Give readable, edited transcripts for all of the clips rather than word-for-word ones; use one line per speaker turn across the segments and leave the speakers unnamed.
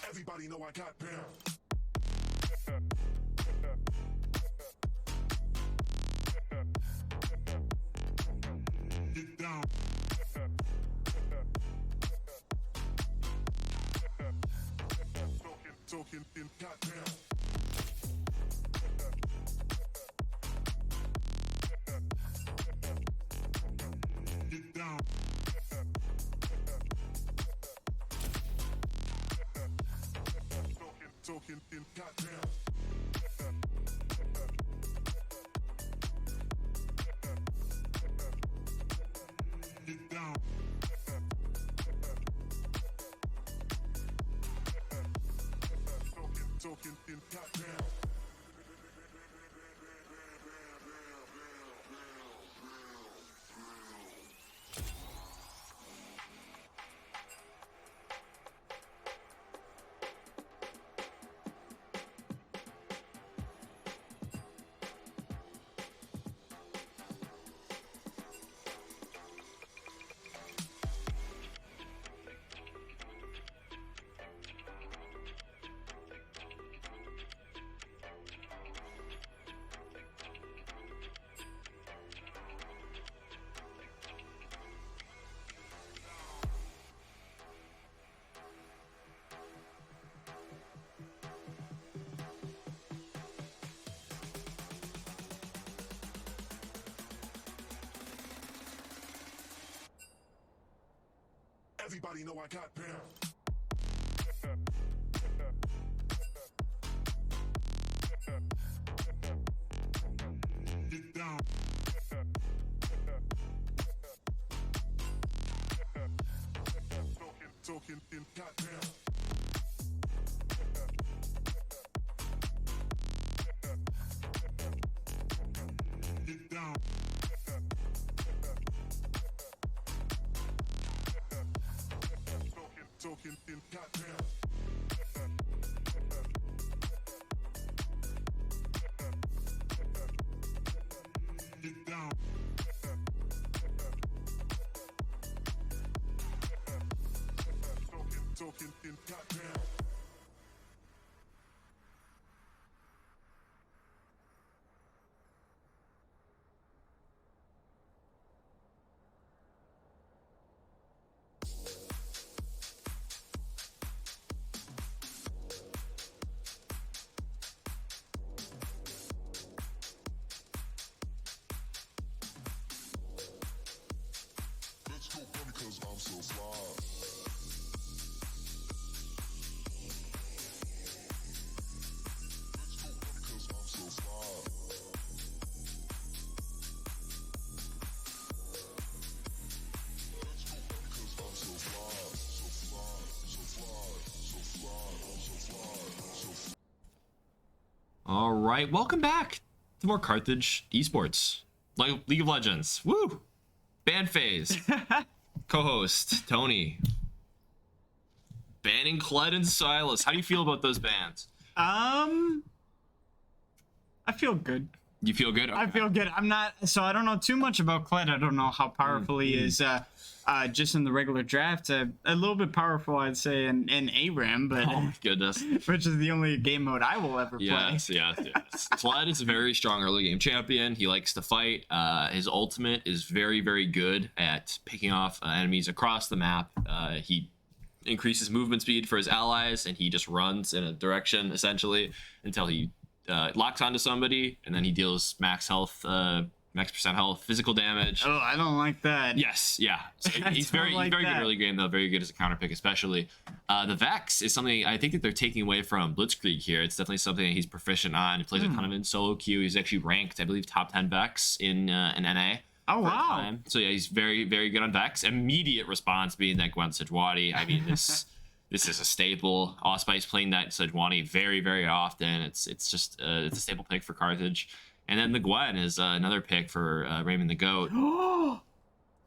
Everybody know I got down. Get down. talking in goddamn. Get down. Talking in goddamn. Get down. Talking in goddamn. Everybody know I got pound. Get down. Talking in goddamn. Get down. Talking in goddamn. Get down. Talking in goddamn. Because I'm so fly. Because I'm so fly. Because I'm so fly, so fly, so fly, so fly, so fly, so fly.
All right, welcome back to more Carthage esports, like League of Legends. Woo! Ban phase. Co-host Tony. Banning Kled and Silas. How do you feel about those bans?
I feel good.
You feel good? Okay.
I feel good. I don't know too much about Kled. I don't know how powerful he is just in the regular draft. A little bit powerful, I'd say, in ARAM, but
Oh my goodness.
which is the only game mode I will ever play.
Yes. Kled is a very strong early game champion. He likes to fight. His ultimate is very, very good at picking off enemies across the map. He increases movement speed for his allies, and he just runs in a direction, essentially, until he locks onto somebody, and then he deals max health, max percent health, physical damage.
Oh, I don't like that.
Yes, yeah. So he's very good early game, though. Very good as a counter pick, especially. The Vex is something I think that they're taking away from Blitzkrieg here. It's definitely something that he's proficient on. He plays a ton of in solo queue. He's actually ranked, I believe, top 10 Vex in NA.
Oh, wow.
So yeah, he's very, very good on Vex. Immediate response being that Gwen Sejuani. I mean, this is a staple. Allspice playing that Sejuani very, very often. It's just it's a staple pick for Carthage. And then the Gwen is another pick for Raymond the Goat. Oh,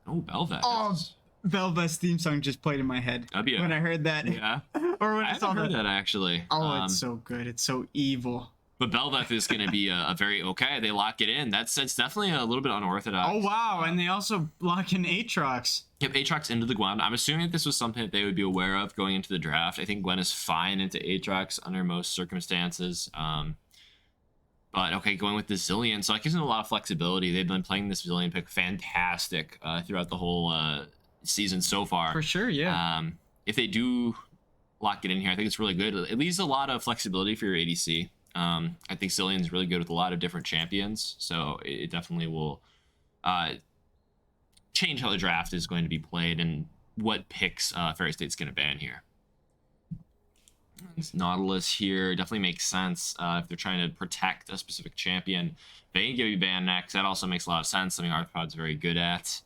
Belvet.
Oh, Belvet's theme song just played in my head when I heard that.
Yeah.
Or when
I
I saw
haven't heard that actually.
Oh, it's so good. It's so evil.
But Belveth is going to be a very okay. They lock it in. It's definitely a little bit unorthodox.
Oh, wow. And they also lock in Aatrox.
Yep, Aatrox into the Gwen. I'm assuming that this was something that they would be aware of going into the draft. I think Gwen is fine into Aatrox under most circumstances. But okay, going with the Zillion. So it gives them a lot of flexibility. They've been playing this Zillion pick fantastic throughout the whole season so far.
For sure, yeah.
If they do lock it in here. I think it's really good. It leaves a lot of flexibility for your ADC. I think Zillion's really good with a lot of different champions, so it definitely will change how the draft is going to be played and what picks Ferris State's going to ban here. This Nautilus here definitely makes sense if they're trying to protect a specific champion. They can give you ban next. That also makes a lot of sense. Something Arthrod's very good at.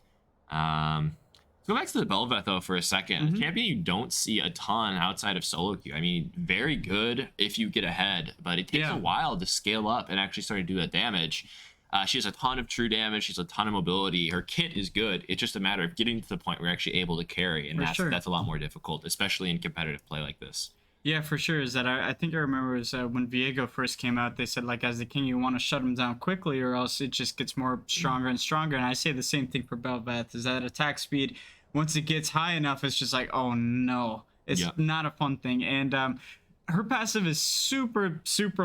Let's go back to the Bel'Veth though for a second. A champion you don't see a ton outside of solo queue. I mean, very good if you get ahead, but it takes a while to scale up and actually start to do that damage. She has a ton of true damage. She has a ton of mobility. Her kit is good. It's just a matter of getting to the point where you're actually able to carry, and that's a lot more difficult, especially in competitive play like this.
Yeah, for sure. Is that I think I remember is when Viego first came out, they said like as the king you want to shut him down quickly or else it just gets more stronger and stronger. And I say the same thing for Bel'Veth, is that attack speed, once it gets high enough, it's just like, oh no, it's not a fun thing. And her passive is super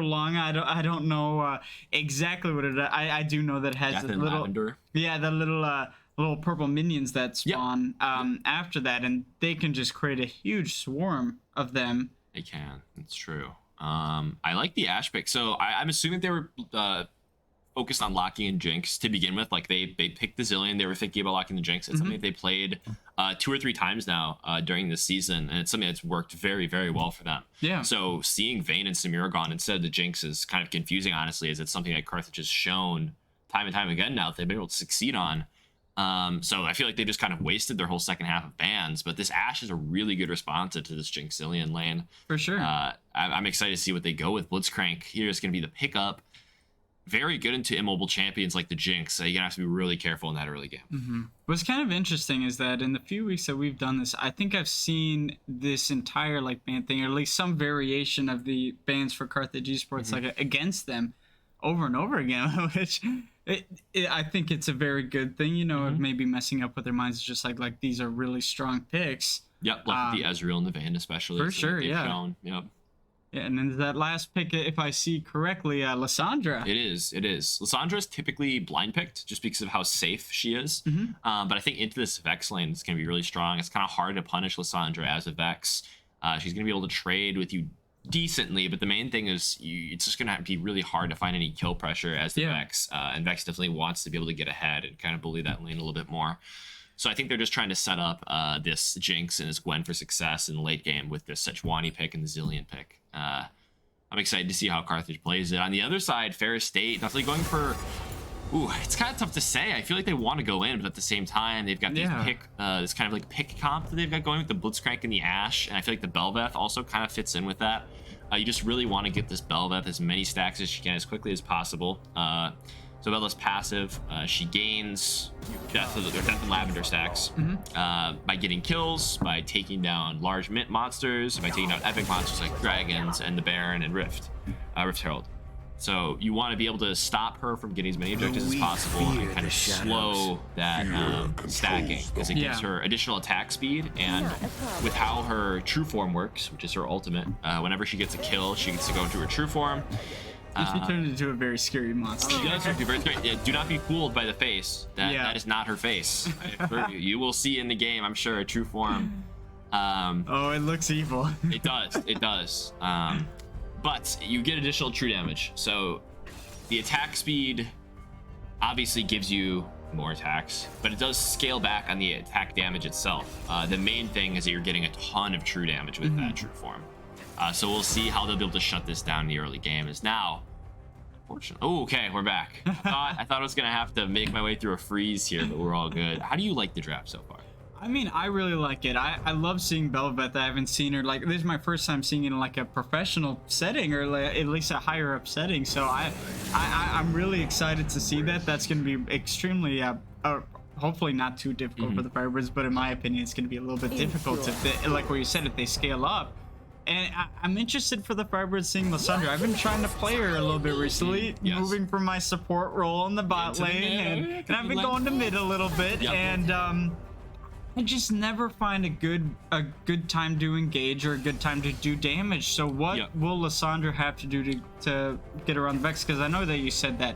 long. I don't know exactly what it. I do know that it has a little lavender. Yeah, the little purple minions that spawn after that, and they can just create a huge swarm of them.
They can. It's true. I like the Ashe pick. So I'm assuming they were focused on locking in Jinx to begin with. Like they picked the Zillion. They were thinking about locking the Jinx. It's something that they played 2 or 3 times now during this season, and it's something that's worked very, very well for them. Yeah. So seeing Vayne and Samira gone instead of the Jinx is kind of confusing, honestly, as it's something that Carthage has shown time and time again now that they've been able to succeed on. So I feel like they just kind of wasted their whole second half of bans, but this Ashe is a really good response to this Jinx Zillion lane.
For sure.
I'm excited to see what they go with. Blitzcrank here is going to be the pickup. Very good into immobile champions like the Jinx, so you're going to have to be really careful in that early game.
What's kind of interesting is that in the few weeks that we've done this, I think I've seen this entire like ban thing, or at least some variation of the bans for Carthage Esports like against them over and over again, which I think it's a very good thing, you know, maybe messing up with their minds. It's just like these are really strong picks.
Yep, like the Ezreal and the Vayne especially.
For sure, shown.
Yep.
Yeah, and then that last pick, if I see correctly, Lissandra.
It is. Lissandra is typically blind picked just because of how safe she is. But I think into this Vex lane, it's going to be really strong. It's kind of hard to punish Lissandra as a Vex. She's going to be able to trade with you decently, but the main thing is it's just going to be really hard to find any kill pressure as the Vex. And Vex definitely wants to be able to get ahead and kind of bully that lane a little bit more. So I think they're just trying to set up this Jinx and this Gwen for success in the late game with this Sejuani pick and the Zillion pick. I'm excited to see how Carthage plays it. On the other side, Ferris State definitely going for... Ooh, it's kind of tough to say. I feel like they want to go in, but at the same time, they've got these this kind of like pick comp that they've got going with the Blitzcrank and the Ashe, and I feel like the Bel'Veth also kind of fits in with that. You just really want to get this Bel'Veth as many stacks as you can as quickly as possible. So Bel'Veth's passive, she gains death and lavender stacks by getting kills, by taking down large mint monsters, by taking down epic monsters like dragons and the Baron and Rift Herald. So you want to be able to stop her from getting as many objectives as possible and kind of slow that stacking, because it gives her additional attack speed. And with how her true form works, which is her ultimate, whenever she gets a kill, she gets to go into her true form.
She turned into a very scary monster.
She does be very scary. Yeah, do not be fooled by the face. That is not her face. You will see in the game, I'm sure, a true form.
Oh, it looks evil.
It does. But you get additional true damage. So the attack speed obviously gives you more attacks, but it does scale back on the attack damage itself. The main thing is that you're getting a ton of true damage with that true form. So we'll see how they'll be able to shut this down in the early game. Is now, unfortunately, oh, okay, we're back. I thought I was gonna have to make my way through a freeze here, but we're all good. How do you like the draft so far?
I mean, I really like it. I love seeing Bel'Veth. I haven't seen her, like, this is my first time seeing it in like a professional setting, or like, at least a higher up setting. So I'm really excited to see that. That's going to be extremely, hopefully not too difficult for the Firebirds, but in my opinion, it's going to be a little bit difficult if they, like what you said, if they scale up. And I'm interested for the Firebirds seeing Lissandra. I've been trying to play her a little bit recently, moving from my support role in the bot lane, and I've been going to mid a little bit, and I just never find a good time to engage or a good time to do damage. So what will Lissandra have to do to get around the Vex? Because I know that you said that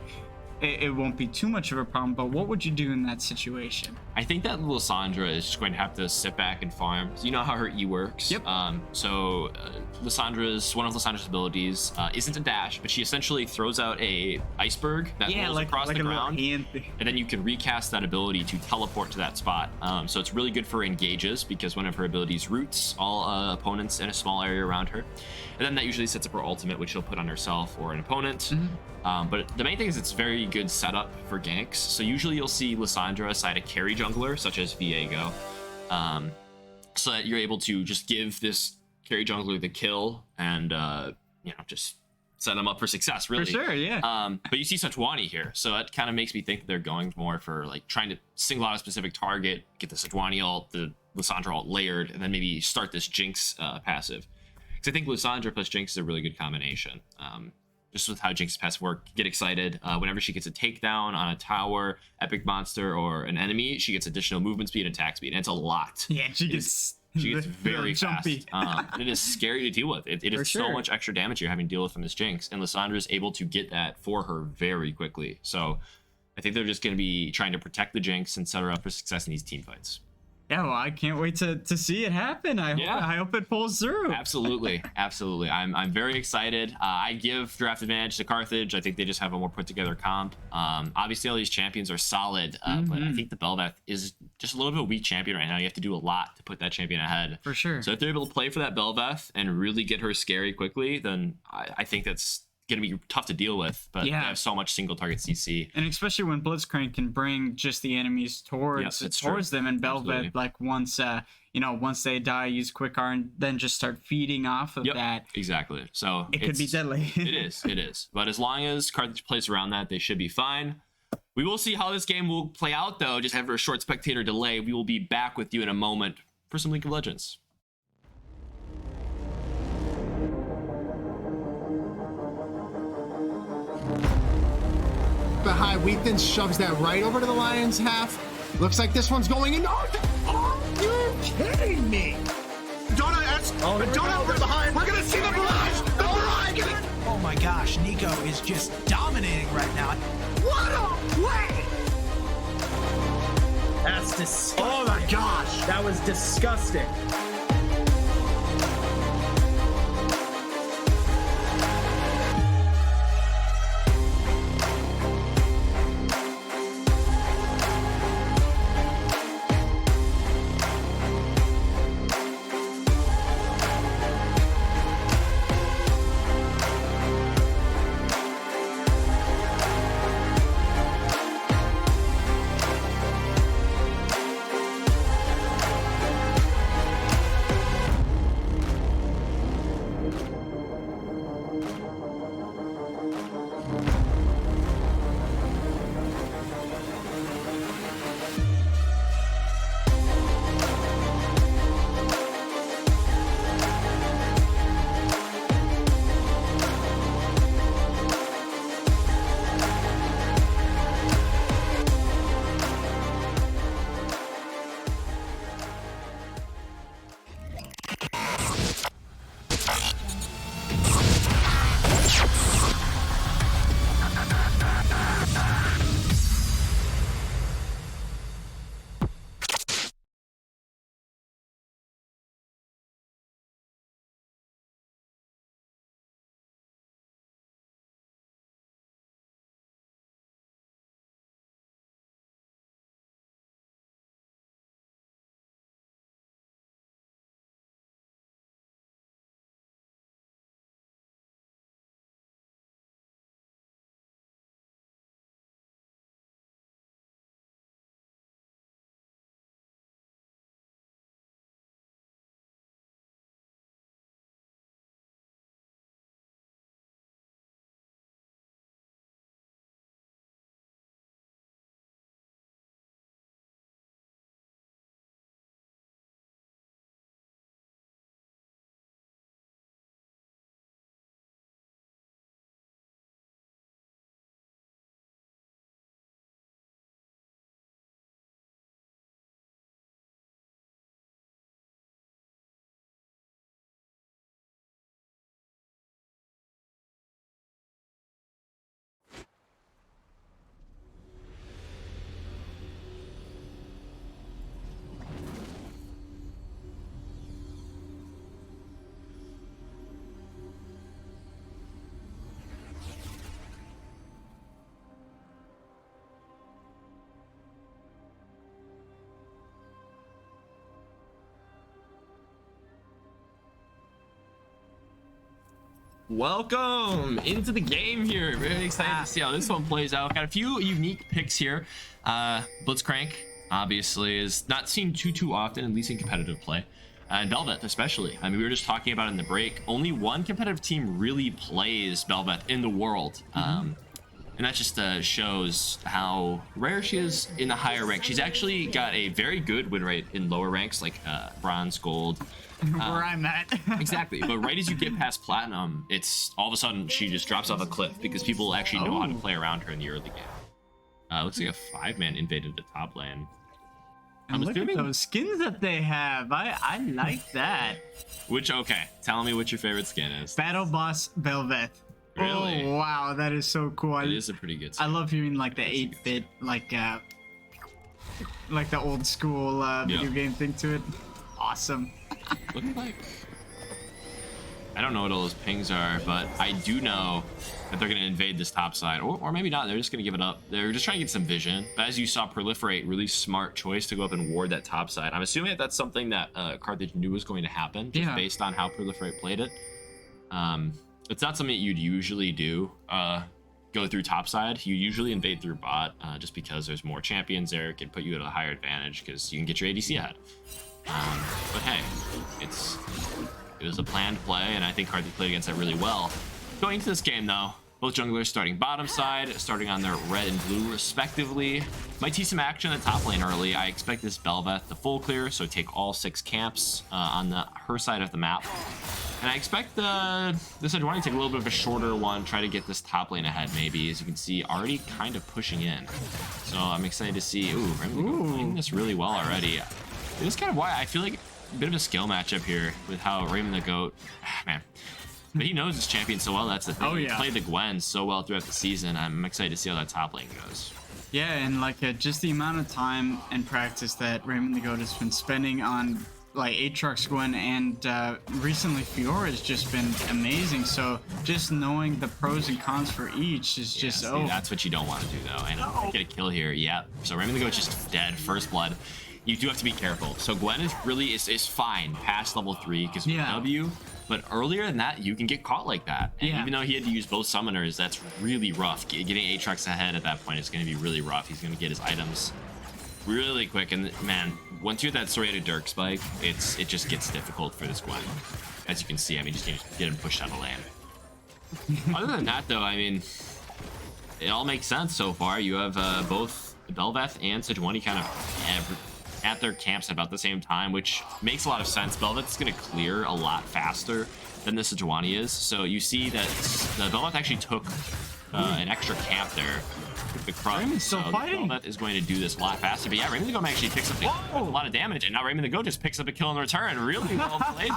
it won't be too much of a problem, but what would you do in that situation?
I think that Lysandra is just going to have to sit back and farm. So you know how her E works.
Yep.
Lysandra's one of Lysandra's abilities isn't a dash, but she essentially throws out a iceberg that rolls across the ground, and then you can recast that ability to teleport to that spot. So it's really good for engages because one of her abilities roots all opponents in a small area around her, and then that usually sets up her ultimate, which she'll put on herself or an opponent. But the main thing is it's very good setup for ganks. So usually you'll see Lysandra side a carry jungler, such as Viego, so that you're able to just give this carry jungler the kill and just set them up for success, really.
For sure, yeah.
But you see Sejuani here, so it kind of makes me think that they're going more for like trying to single out a specific target, get the Sejuani ult, the Lysandra ult layered, and then maybe start this Jinx passive. Because I think Lysandra plus Jinx is a really good combination. Just with how Jinx's passive work, get excited. Whenever she gets a takedown on a tower, epic monster, or an enemy, she gets additional movement speed and attack speed, and it's a lot.
Yeah, she gets
very fast. And it is scary to deal with. It is so much extra damage you're having to deal with from this Jinx, and Lysandra is able to get that for her very quickly. So I think they're just going to be trying to protect the Jinx and set her up for success in these team fights.
Yeah, well, I can't wait to see it happen. I hope it pulls through.
Absolutely. I'm very excited. I give draft advantage to Carthage. I think they just have a more put together comp. Obviously, all these champions are solid, but I think the Bel'Veth is just a little bit of a weak champion right now. You have to do a lot to put that champion ahead.
For sure.
So if they're able to play for that Bel'Veth and really get her scary quickly, then I think that's going to be tough to deal with, but they have so much single target CC,
and especially when Blitzcrank can bring just the enemies towards them, and Bel'Veth, like once they die, use quick R and then just start feeding off of that.
Exactly. So
it could be deadly.
It is. But as long as Carthage plays around that, they should be fine. We will see how this game will play out, though. Just have a short spectator delay. We will be back with you in a moment for some League of Legends.
The high Wheaton shoves that right over to the Lions half. Looks like this one's going in. Are you kidding me?
Donut over behind. We're gonna see the barrage. The barrage.
Oh my gosh, Nico is just dominating right now.
What a play!
That's disgusting.
Oh my gosh,
that was disgusting.
Welcome into the game here. Very excited to see how this one plays out. Got a few unique picks here. Blitzcrank obviously is not seen too often, at least in competitive play. And Belveth especially. I mean, we were just talking about in the break. Only one competitive team really plays Belveth in the world. And that just shows how rare she is in the higher rank. She's actually got a very good win rate in lower ranks, like bronze, gold.
Where I'm at.
Exactly. But right as you get past platinum, it's all of a sudden she just drops off a cliff because people actually know how to play around her in the early game. Looks like a 5-man invaded the top lane.
And look at those skins that they have. I like that.
Okay, tell me what your favorite skin is.
Battle Boss Belveth.
Really?
Oh, wow, that is so cool.
It is a pretty good skin.
I love hearing like the 8-bit, like the old school video game thing to it. Awesome.
Looks like, I don't know what all those pings are, but I do know that they're going to invade this top side, or maybe not. They're just going to give it up. They're just trying to get some vision. But as you saw, Proliferate, really smart choice to go up and ward that top side. I'm assuming that that's something that Carthage knew was going to happen, just based on how Proliferate played it. It's not something you'd usually do. Go through top side. You usually invade through bot, just because there's more champions there. It can put you at a higher advantage because you can get your ADC ahead. But hey, it was a planned play, and I think Carthage played against that really well. Going into this game, though, both junglers starting bottom side, starting on their red and blue respectively. Might see some action in the top lane early. I expect this Belveth to full clear, so take all 6 camps on her side of the map. And I expect this Sejuani to take a little bit of a shorter one, try to get this top lane ahead maybe. As you can see, already kind of pushing in. So I'm excited to see, Raymond playing this really well already. This is kind of why I feel like a bit of a skill matchup here with how Raymond the Goat, man. But he knows his champion so well, that's the thing. He played the Gwen so well throughout the season. I'm excited to see how that top lane goes.
Yeah, and like just the amount of time and practice that Raymond the Goat has been spending on like Aatrox Gwen and recently Fiora has just been amazing. So just knowing the pros and cons for each is just
that's what you don't want to do though. And get a kill here. Yeah. So Raymond the Goat's just dead, first blood. You do have to be careful. So Gwen is fine past level 3 because of W, but earlier than that, you can get caught like that. And even though he had to use both summoners, that's really rough. Getting Aatrox ahead at that point is going to be really rough. He's going to get his items really quick. And man, once you get that serrated Dirk spike, it just gets difficult for this Gwen. As you can see, I mean, just get him pushed out of lane. Other than that, though, I mean, it all makes sense so far. You have both Belveth and Sejuani kind of at their camps at about the same time, which makes a lot of sense. Belveth's going to clear a lot faster than the Sejuani is. So you see that the Belveth actually took an extra camp there. Took the crunch. So Belveth is going to do this a lot faster. But yeah, Raymond the Goat actually picks up a lot of damage, and now Raymond the Goat just picks up a kill in return. Really well played.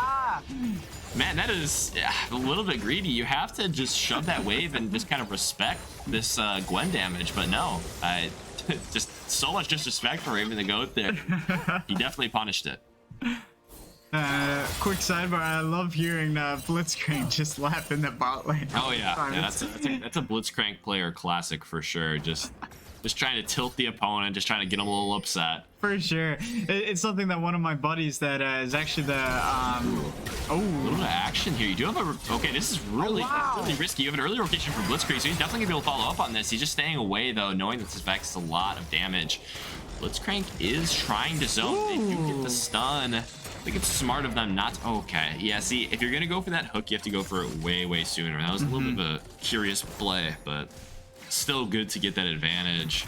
Man, that is a little bit greedy. You have to just shove that wave and just kind of respect this Gwen damage, but no. Just so much disrespect for Raymond the Goat there. He definitely punished it.
Quick sidebar, I love hearing Blitzcrank just laugh in the bot lane.
Oh yeah, that's a Blitzcrank player classic for sure. Just trying to tilt the opponent, just trying to get him a little upset.
For sure. It's something that one of my buddies that is actually the
a little bit of action here. You do have okay, this is really risky. You have an early rotation from Blitzcrank, so he's definitely gonna be able to follow up on this. He's just staying away though, knowing that this affects a lot of damage. Blitzcrank is trying to zone. They do get the stun. I think it's smart of them not to. Okay, yeah, see, if you're gonna go for that hook, you have to go for it way sooner. That was a little bit of a curious play, but still good to get that advantage.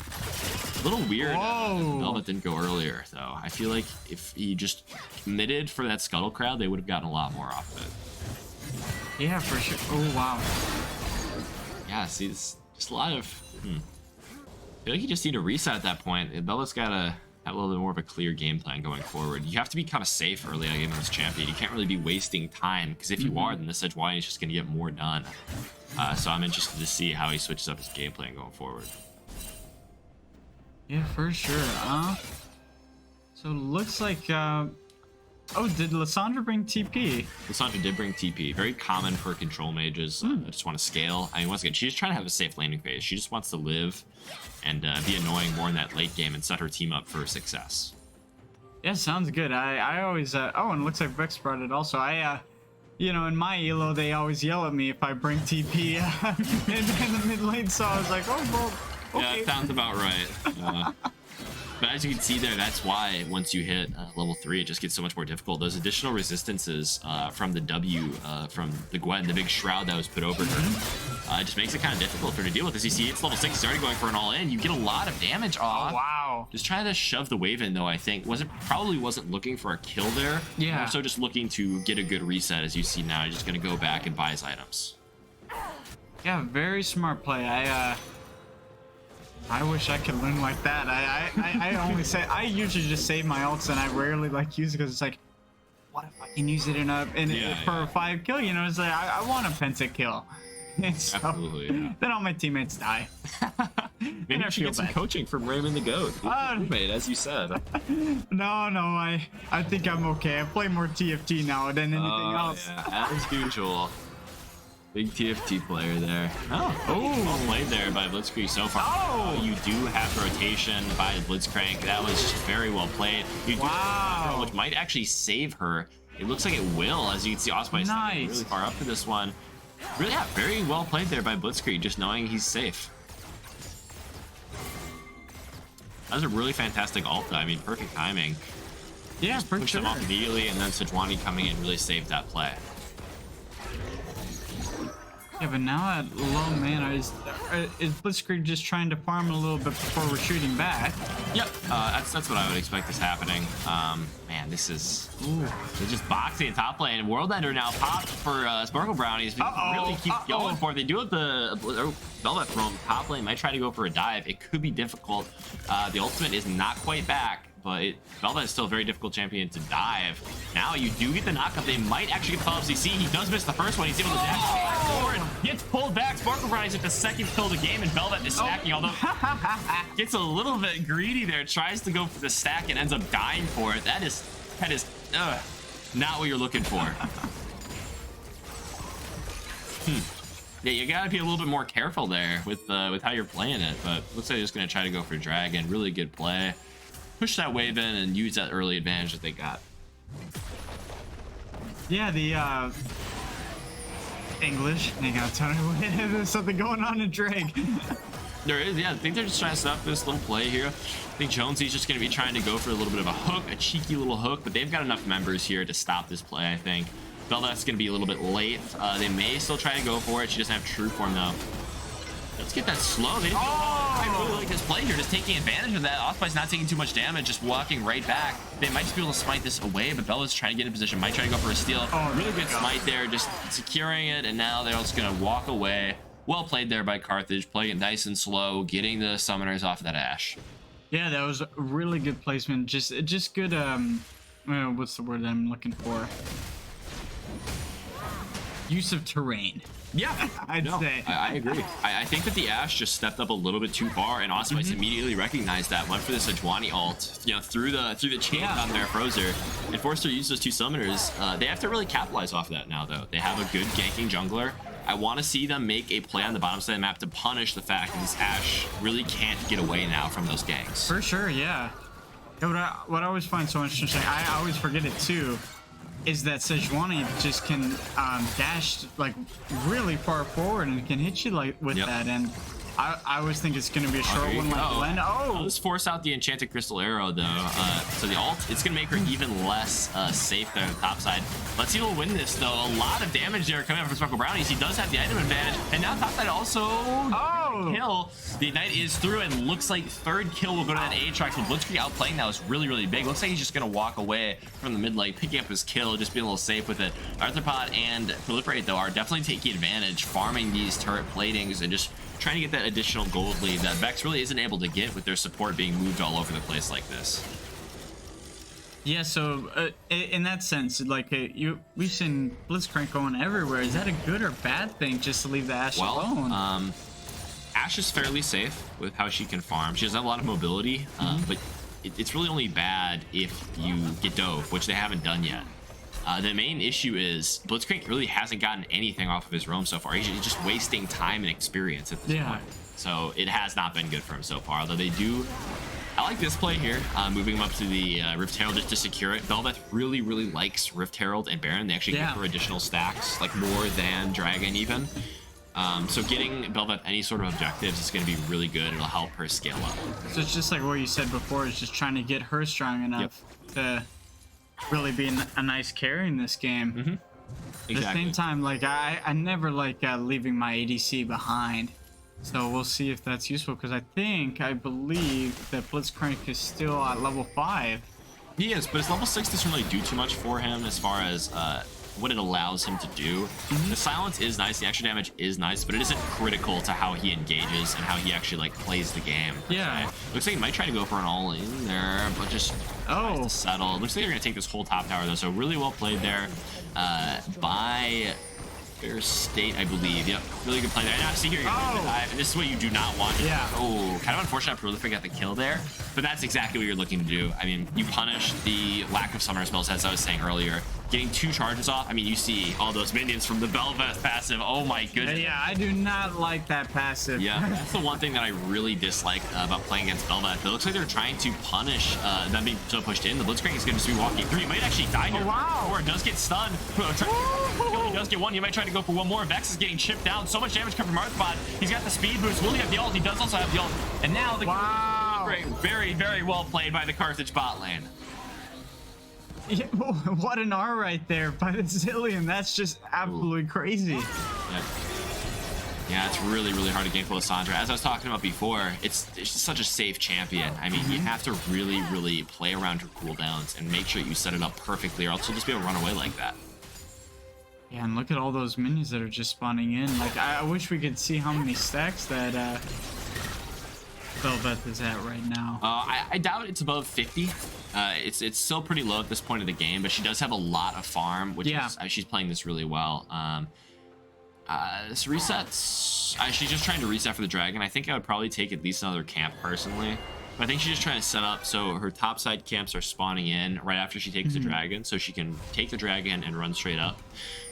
A little weird Belveth didn't go earlier though. I feel like if he just committed for that scuttle crowd, they would have gotten a lot more off of
it. Yeah, for sure. Oh wow.
Yeah, see, it's just a lot of I feel like you just need to reset at that point. Belveth's gotta have a little bit more of a clear game plan going forward. You have to be kind of safe early on against this champion. You can't really be wasting time, because if you are, then this Sejuani is just gonna get more done. So I'm interested to see how he switches up his game plan going forward.
Yeah, for sure. So it looks like did Lissandra bring TP?
Lissandra did bring TP. Very common for control mages. Just want to scale. I mean, once again, she's trying to have a safe landing phase. She just wants to live and be annoying more in that late game and set her team up for success.
Yeah, sounds good. I always and it looks like Vex brought it also. you know, in my elo, they always yell at me if I bring TP in the mid lane. So I was like, oh, well, okay.
Yeah, sounds about right. But as you can see there, that's why once you hit level 3, it just gets so much more difficult. Those additional resistances from the W, from the Gwen, the big shroud that was put over her, it just makes it kind of difficult for her to deal with. As you see, it's level 6, it's already going for an all-in. You get a lot of damage off.
Oh, wow.
Just trying to shove the wave in, though, I think. Probably wasn't looking for a kill there.
Yeah.
More so just looking to get a good reset. As you see now, he's just going to go back and buy his items.
Yeah, very smart play. I wish I could learn like that. I usually just save my ults and I rarely like use it because it's like, what if I can use it for a 5 kill? You know, it's like I want a penta kill. And so,
Absolutely. Yeah.
Then all my teammates die.
Maybe you should get some coaching from Raymond the Goat. Roommate, as you said.
No, I think I'm okay. I play more TFT now than anything else.
Yeah, as usual. Big TFT player there. Well played there by Blitzkrieg so far. You do have rotation by Blitzcrank. That was just very well played. You do have which might actually save her. It looks like it will, as you can see Osprey
nice.
Really far up to this one. Really, yeah, very well played there by Blitzkrieg, just knowing he's safe. That was a really fantastic ult, I mean, perfect timing.
Yeah,
just pushed him off immediately, and then Sejuani coming in really saved that play.
Yeah, but now at low mana, is Blitzkrieg just trying to farm a little bit before retreating back?
Yep, that's what I would expect is happening. Man, this is they're just boxing in top lane. World Ender now popped for Sparkle Brownies. Really keep going for it. They do have the Velvet from top lane. Might try to go for a dive. It could be difficult. The ultimate is not quite back. But Velvet is still a very difficult champion to dive. Now you do get the knockup. They might actually get the follow-up. So you see, he does miss the first one. He's able to dash forward. Gets pulled back. Sparkle Brownies at the second kill of the game, and Velvet is stacking. Although gets a little bit greedy there. Tries to go for the stack and ends up dying for it. That is not what you're looking for. Yeah, you gotta be a little bit more careful there with how you're playing it. But looks like they're just gonna try to go for Dragon. Really good play. Push that wave in and use that early advantage that they got.
Yeah, the English. Hang on, Tony. There's something going on in Drake.
There is, yeah. I think they're just trying to set up this little play here. I think Jonesy's just going to be trying to go for a little bit of a hook, a cheeky little hook, but they've got enough members here to stop this play, I think. Velvet's going to be a little bit late. They may still try to go for it. She doesn't have true form, though. Let's get that slow. They didn't I really like this play here, just taking advantage of that. Osprey's not taking too much damage, just walking right back. They might just be able to smite this away, but Bella's trying to get in position. Might try to go for a steal. Really good smite there, just securing it, and now they're just going to walk away. Well played there by Carthage, playing it nice and slow, getting the summoners off of that Ashe. Yeah, that was a really good placement. Just good, what's the word that I'm looking for? Use of terrain. Yeah, I'd say. I agree. I think that the Ashe just stepped up a little bit too far, and Osprey immediately recognized that. Went for the Sejuani ult, you know, through the chain on their Frozer, and forced her to use those 2 summoners. They have to really capitalize off of that now, though. They have a good ganking jungler. I want to see them make a play on the bottom side of the map to punish the fact that this Ashe really can't get away now from those ganks. For sure, yeah. What I always find so interesting, I always forget it too, is that Sejuani just can dash like really far forward and can hit you like with that, and I always think it's going to be a short one like Glenn. Let's force out the Enchanted Crystal Arrow though. So the ult, it's going to make her even less safe there on the top side. Let's see who'll win this though. A lot of damage there coming out from Sparkle Brownies. He does have the item advantage, and now top side also kill. The Ignite is through, and looks like 3rd kill will go to that Aatrox. But Blitzkrieg outplaying that was really big. Looks like he's just going to walk away from the mid lane, picking up his kill, just being a little safe with it. Arthropod and Proliferate though are definitely taking advantage, farming these turret platings and just trying to get that additional gold lead that Vex really isn't able to get with their support being moved all over the place like this. Yeah, so in that sense, like we've seen Blitzcrank going everywhere. Is that a good or bad thing just to leave the Ashe alone? Ashe is fairly safe with how she can farm. She doesn't have a lot of mobility, but it's really only bad if you get dove, which they haven't done yet. The main issue is Blitzcrank really hasn't gotten anything off of his roam so far. He's just wasting time and experience at this point. So it has not been good for him so far, although they do... I like this play here, moving him up to the Rift Herald just to secure it. Bel'Veth really, really likes Rift Herald and Baron. They actually give her additional stacks, like more than Dragon even. So getting Bel'Veth any sort of objectives is going to be really good. It'll help her scale up.
So it's just like what you said before, is just trying to get her strong enough to really be a nice carry in this game.
Mm-hmm.
At the same time, like I never like leaving my ADC behind. So we'll see if that's useful, because I believe that Blitzcrank is still at level 5.
He is, but his level 6 doesn't really do too much for him as far as what it allows him to do. The silence is nice, the extra damage is nice, but it isn't critical to how he engages and how he actually like plays the game.
Yeah.
Looks like he might try to go for an all-in there, but just tries to settle. Looks like they're gonna take this whole top tower though, so really well played there by Ferris State, I believe. Yep, really good play there. Now, see here, and this is what you do not want.
Yeah.
Oh, kind of unfortunate Prolific got the kill there, but that's exactly what you're looking to do. I mean, you punish the lack of summoner spells, as I was saying earlier. Getting 2 charges off, I mean, you see all those minions from the Bel'Veth passive. Oh my goodness.
Yeah, I do not like that passive.
Yeah, that's the one thing that I really dislike about playing against Bel'Veth. It looks like they're trying to punish them being so pushed in. The Blitzcrank is going to be walking through. He might actually die here.
Oh, wow.
Or it does get stunned. He does get one. He might try to go for one more. Vex is getting chipped down. So much damage coming from Arthbot. He's got the speed boost. Will he have the ult? He does also have the ult. And now the very, very well played by the Carthage bot lane.
Yeah, what an R right there by the Zillion. That's just absolutely crazy.
Yeah, it's really, really hard to gankful with Sandra. As I was talking about before, it's just such a safe champion. I mean, you have to really, really play around your cooldowns and make sure you set it up perfectly, or else you'll just be able to run away like that.
Yeah, and look at all those minions that are just spawning in. Like, I wish we could see how many stacks that Bel'Veth is at right now.
I doubt it's above 50. It's still pretty low at this point of the game, but she does have a lot of farm, which is she's playing this really well. This resets. She's just trying to reset for the dragon. I think I would probably take at least another camp personally. But I think she's just trying to set up so her top side camps are spawning in right after she takes the dragon, so she can take the dragon and run straight up.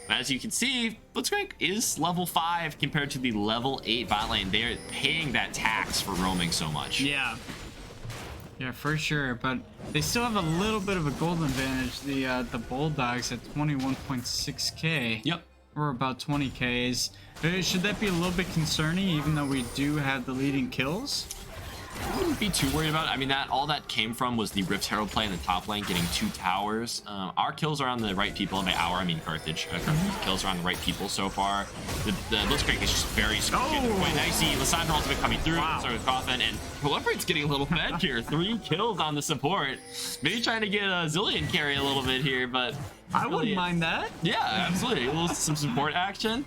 But as you can see, Blitzcrank is level 5 compared to the level 8 bot lane. They're paying that tax for roaming so much.
Yeah, for sure. But they still have a little bit of a gold advantage. The Bulldogs at 21.6k.
Yep.
Or about 20k. Should that be a little bit concerning, even though we do have the leading kills?
I wouldn't be too worried about it. I mean, all that came from was the Rift Herald play in the top lane, getting 2 towers. Our kills are on the right people, and by our I mean Carthage. Carthage's kills are on the right people so far. The Blitzcrank is just very squishy. Now you see Lissandra ultimate coming through, so with Coffin, and Proliferate's getting a little mad here. 3 kills on the support. Maybe trying to get a Zillion carry a little bit here, but
I wouldn't mind that.
Yeah, absolutely. Some support action.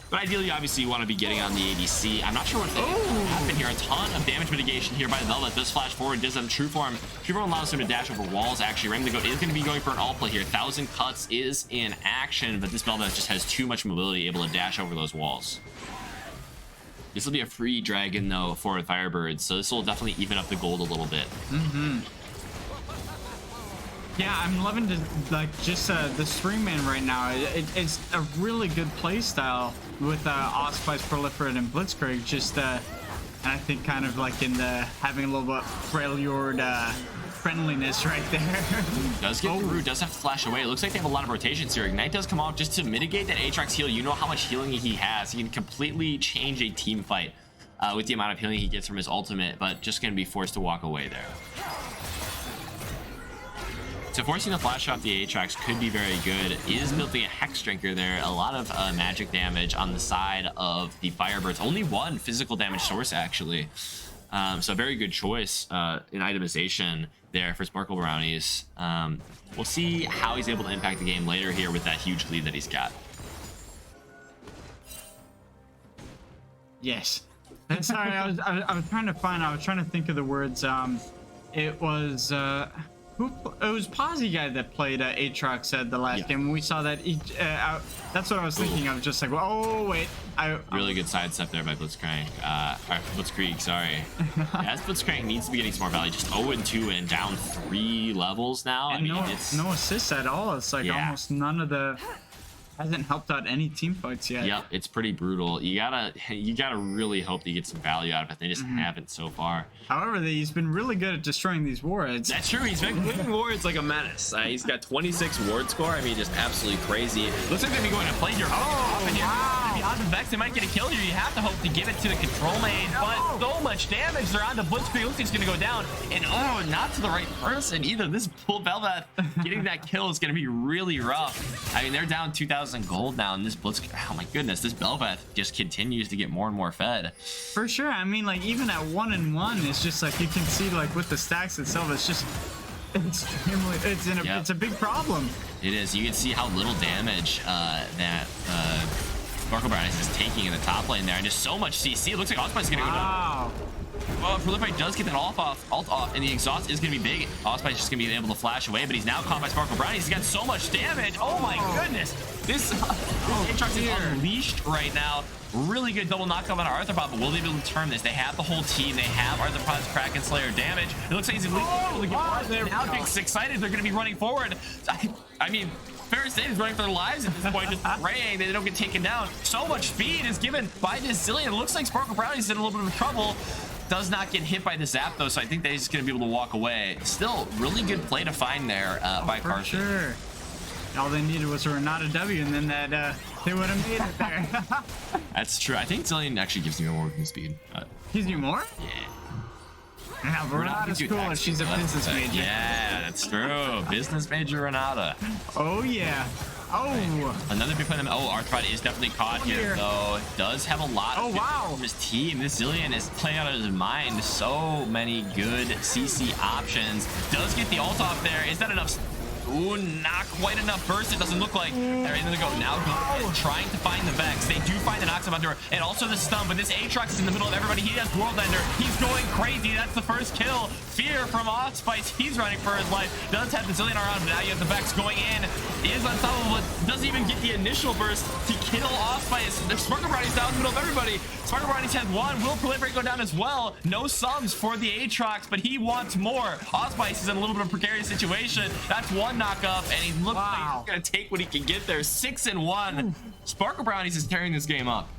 But ideally, obviously, you want to be getting on the ADC. I'm not sure what's going to happen here. A ton of damage mitigation here by the Bel'Veth. Does flash forward, does have True Form. True Form allows him to dash over walls. Actually, Ram the Goat is going to be going for an ult play here. 1,000 Cuts is in action, but this Bel'Veth just has too much mobility, able to dash over those walls. This will be a free dragon, though, for the Firebirds, so this will definitely even up the gold a little bit.
Yeah, I'm loving the the Stringman right now. It's a really good play style with Allspice, Proliferate, and Blitzcrank. Just and I think kind of like in the having a little bit Freljord friendliness right there.
Does get through, does have to flash away. It looks like they have a lot of rotations here. Ignite does come out just to mitigate that Aatrox heal. You know how much healing he has. He can completely change a team fight with the amount of healing he gets from his ultimate, but just going to be forced to walk away there. So forcing the flash off the Aatrox could be very good. Is building a Hex Drinker there. A lot of magic damage on the side of the Firebirds. Only 1 physical damage source, actually. So a very good choice in itemization there for Sparkle Brownies. We'll see how he's able to impact the game later here with that huge lead that he's got.
Yes. Sorry, I was trying to think of the words. It was it was Posy guy that played Aatrox at the last game. When we saw that, that's what I was thinking. I was just like, well, oh wait,
really good sidestep there by Blitzcrank. Blitzkrieg, sorry. As Blitzcrank needs to be getting some more value. Just 0-2 and down 3 levels now.
And I mean, it's no assists at all. It's like almost none of the Hasn't helped out any team fights yet.
Yep, it's pretty brutal. You gotta really hope that you get some value out of it. They just haven't so far.
However, he's been really good at destroying these warheads.
That's true. He's been winning wards like a menace. He's got 26 ward score. I mean, just absolutely crazy. Looks like they're gonna be going to play here. Oh, here.
wow.
Maybe on the Vex, they might get a kill here. You have to hope to give it to the control lane, but so much damage. They're on the Blitzkrieg. Looks like it's gonna go down, and oh, not to the right person either. This Bull Belvath getting that kill is gonna be really rough. I mean, they're down 2,000 gold now, and this Blitzkrieg. Oh my goodness, this Belvath just continues to get more and more fed.
For sure. I mean, like even at 1-1, it's just like you can see, like with the stacks itself, it's just extremely. It's a big problem.
It is. You can see how little damage that Sparkle Brownies is taking in the top lane there, and just so much CC. It looks like Allspice is gonna go down.
Wow.
Well, Proliferate does get that alt off, and the exhaust is going to be big. Allspice is just going to be able to flash away, but he's now caught by Sparkle Brownies. He's got so much damage. Oh my goodness. This Aatrox is unleashed right now. Really good double knockup on Arthropod, but will they be able to turn this? They have the whole team. They have Arthropod's Kraken Slayer damage. It looks like he's able to get one. Now Jake's excited. They're going to be running forward. I mean, Ferris is running for their lives at this point, just praying that they don't get taken down. So much speed is given by this Zillion. It looks like Sparkle Brownies in a little bit of trouble. Does not get hit by the zap though, so I think they're just going to be able to walk away. Still, really good play to find there by Carthage.
Sure. All they needed was a Renata W, and then that they would have made it there.
That's true. I think Zillion actually gives you more movement speed.
Gives you more?
Yeah.
Yeah, but Renata's cool if she's a business major.
Yeah, that's true. Business major Renata.
Oh yeah. Oh.
Another big play. Oh, Arthropod is definitely caught here, though. Does have a lot of
wow.
from his team. This Zillion is playing out of his mind. So many good CC options. Does get the ult off there. Is that enough? Ooh, not quite enough burst. It doesn't look like they're in the go. Now is trying to find the Vex. They do find the Nox under, and also the stun, but this Aatrox is in the middle of everybody. He has World Ender. He's going crazy. That's the first kill. Fear from Allspice. He's running for his life. Does have the Zillion around, but now you have the Vex going in. Is unstoppable, but doesn't even get the initial burst to kill Allspice. The Sparkle Brownies down in the middle of everybody. Sparkle Brownies has one. Will Proliferate go down as well? No sums for the Aatrox, but he wants more. Allspice is in a little bit of a precarious situation. That's one knock up, and he looks like he's gonna take what he can get there. 6-1. Sparkle Brownies is tearing this game up.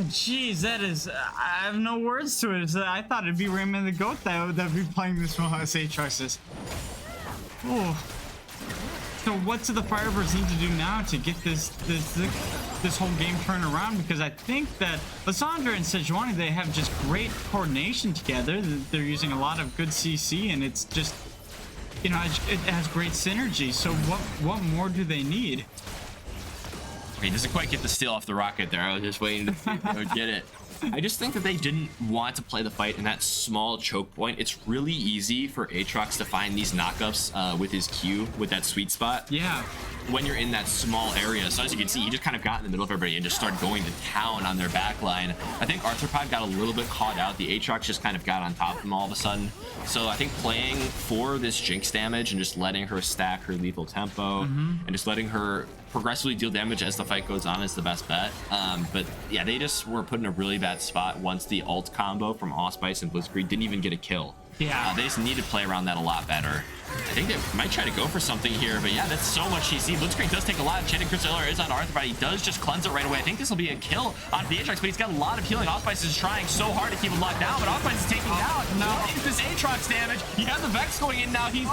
Jeez, that is. I have no words to it. I thought it'd be Raymond the Goat that would be playing this one as Aatrox. Oh. So what do the Firebirds need to do now to get this whole game turned around? Because I think that Lysandra and Sejuani, they have just great coordination together. They're using a lot of good CC, and it's just, you know, it has great synergy. So what more do they need?
He doesn't quite get the steal off the rocket there. I was just waiting to see if they would get it. I just think that they didn't want to play the fight in that small choke point. It's really easy for Aatrox to find these knockups with his Q, with that sweet spot.
Yeah.
When you're in that small area. So as you can see, he just kind of got in the middle of everybody and just started going to town on their back line. I think Arthropod got a little bit caught out. The Aatrox just kind of got on top of him all of a sudden. So I think playing for this Jinx damage and just letting her stack her lethal tempo and just letting her progressively deal damage as the fight goes on is the best bet. But yeah, they just were put in a really bad spot once the ult combo from Allspice and Blitzkrieg didn't even get a kill.
Yeah.
They just need to play around that a lot better. I think they might try to go for something here, but yeah, that's so much CC. Blitzkrieg does take a lot. Chanting Crystal is on Arthropod. He does just cleanse it right away. I think this will be a kill on the Aatrox, but he's got a lot of healing. Allspice is trying so hard to keep him locked down, but Allspice is taking down.
No.
What is this Aatrox damage? You have the Vex going in now. He's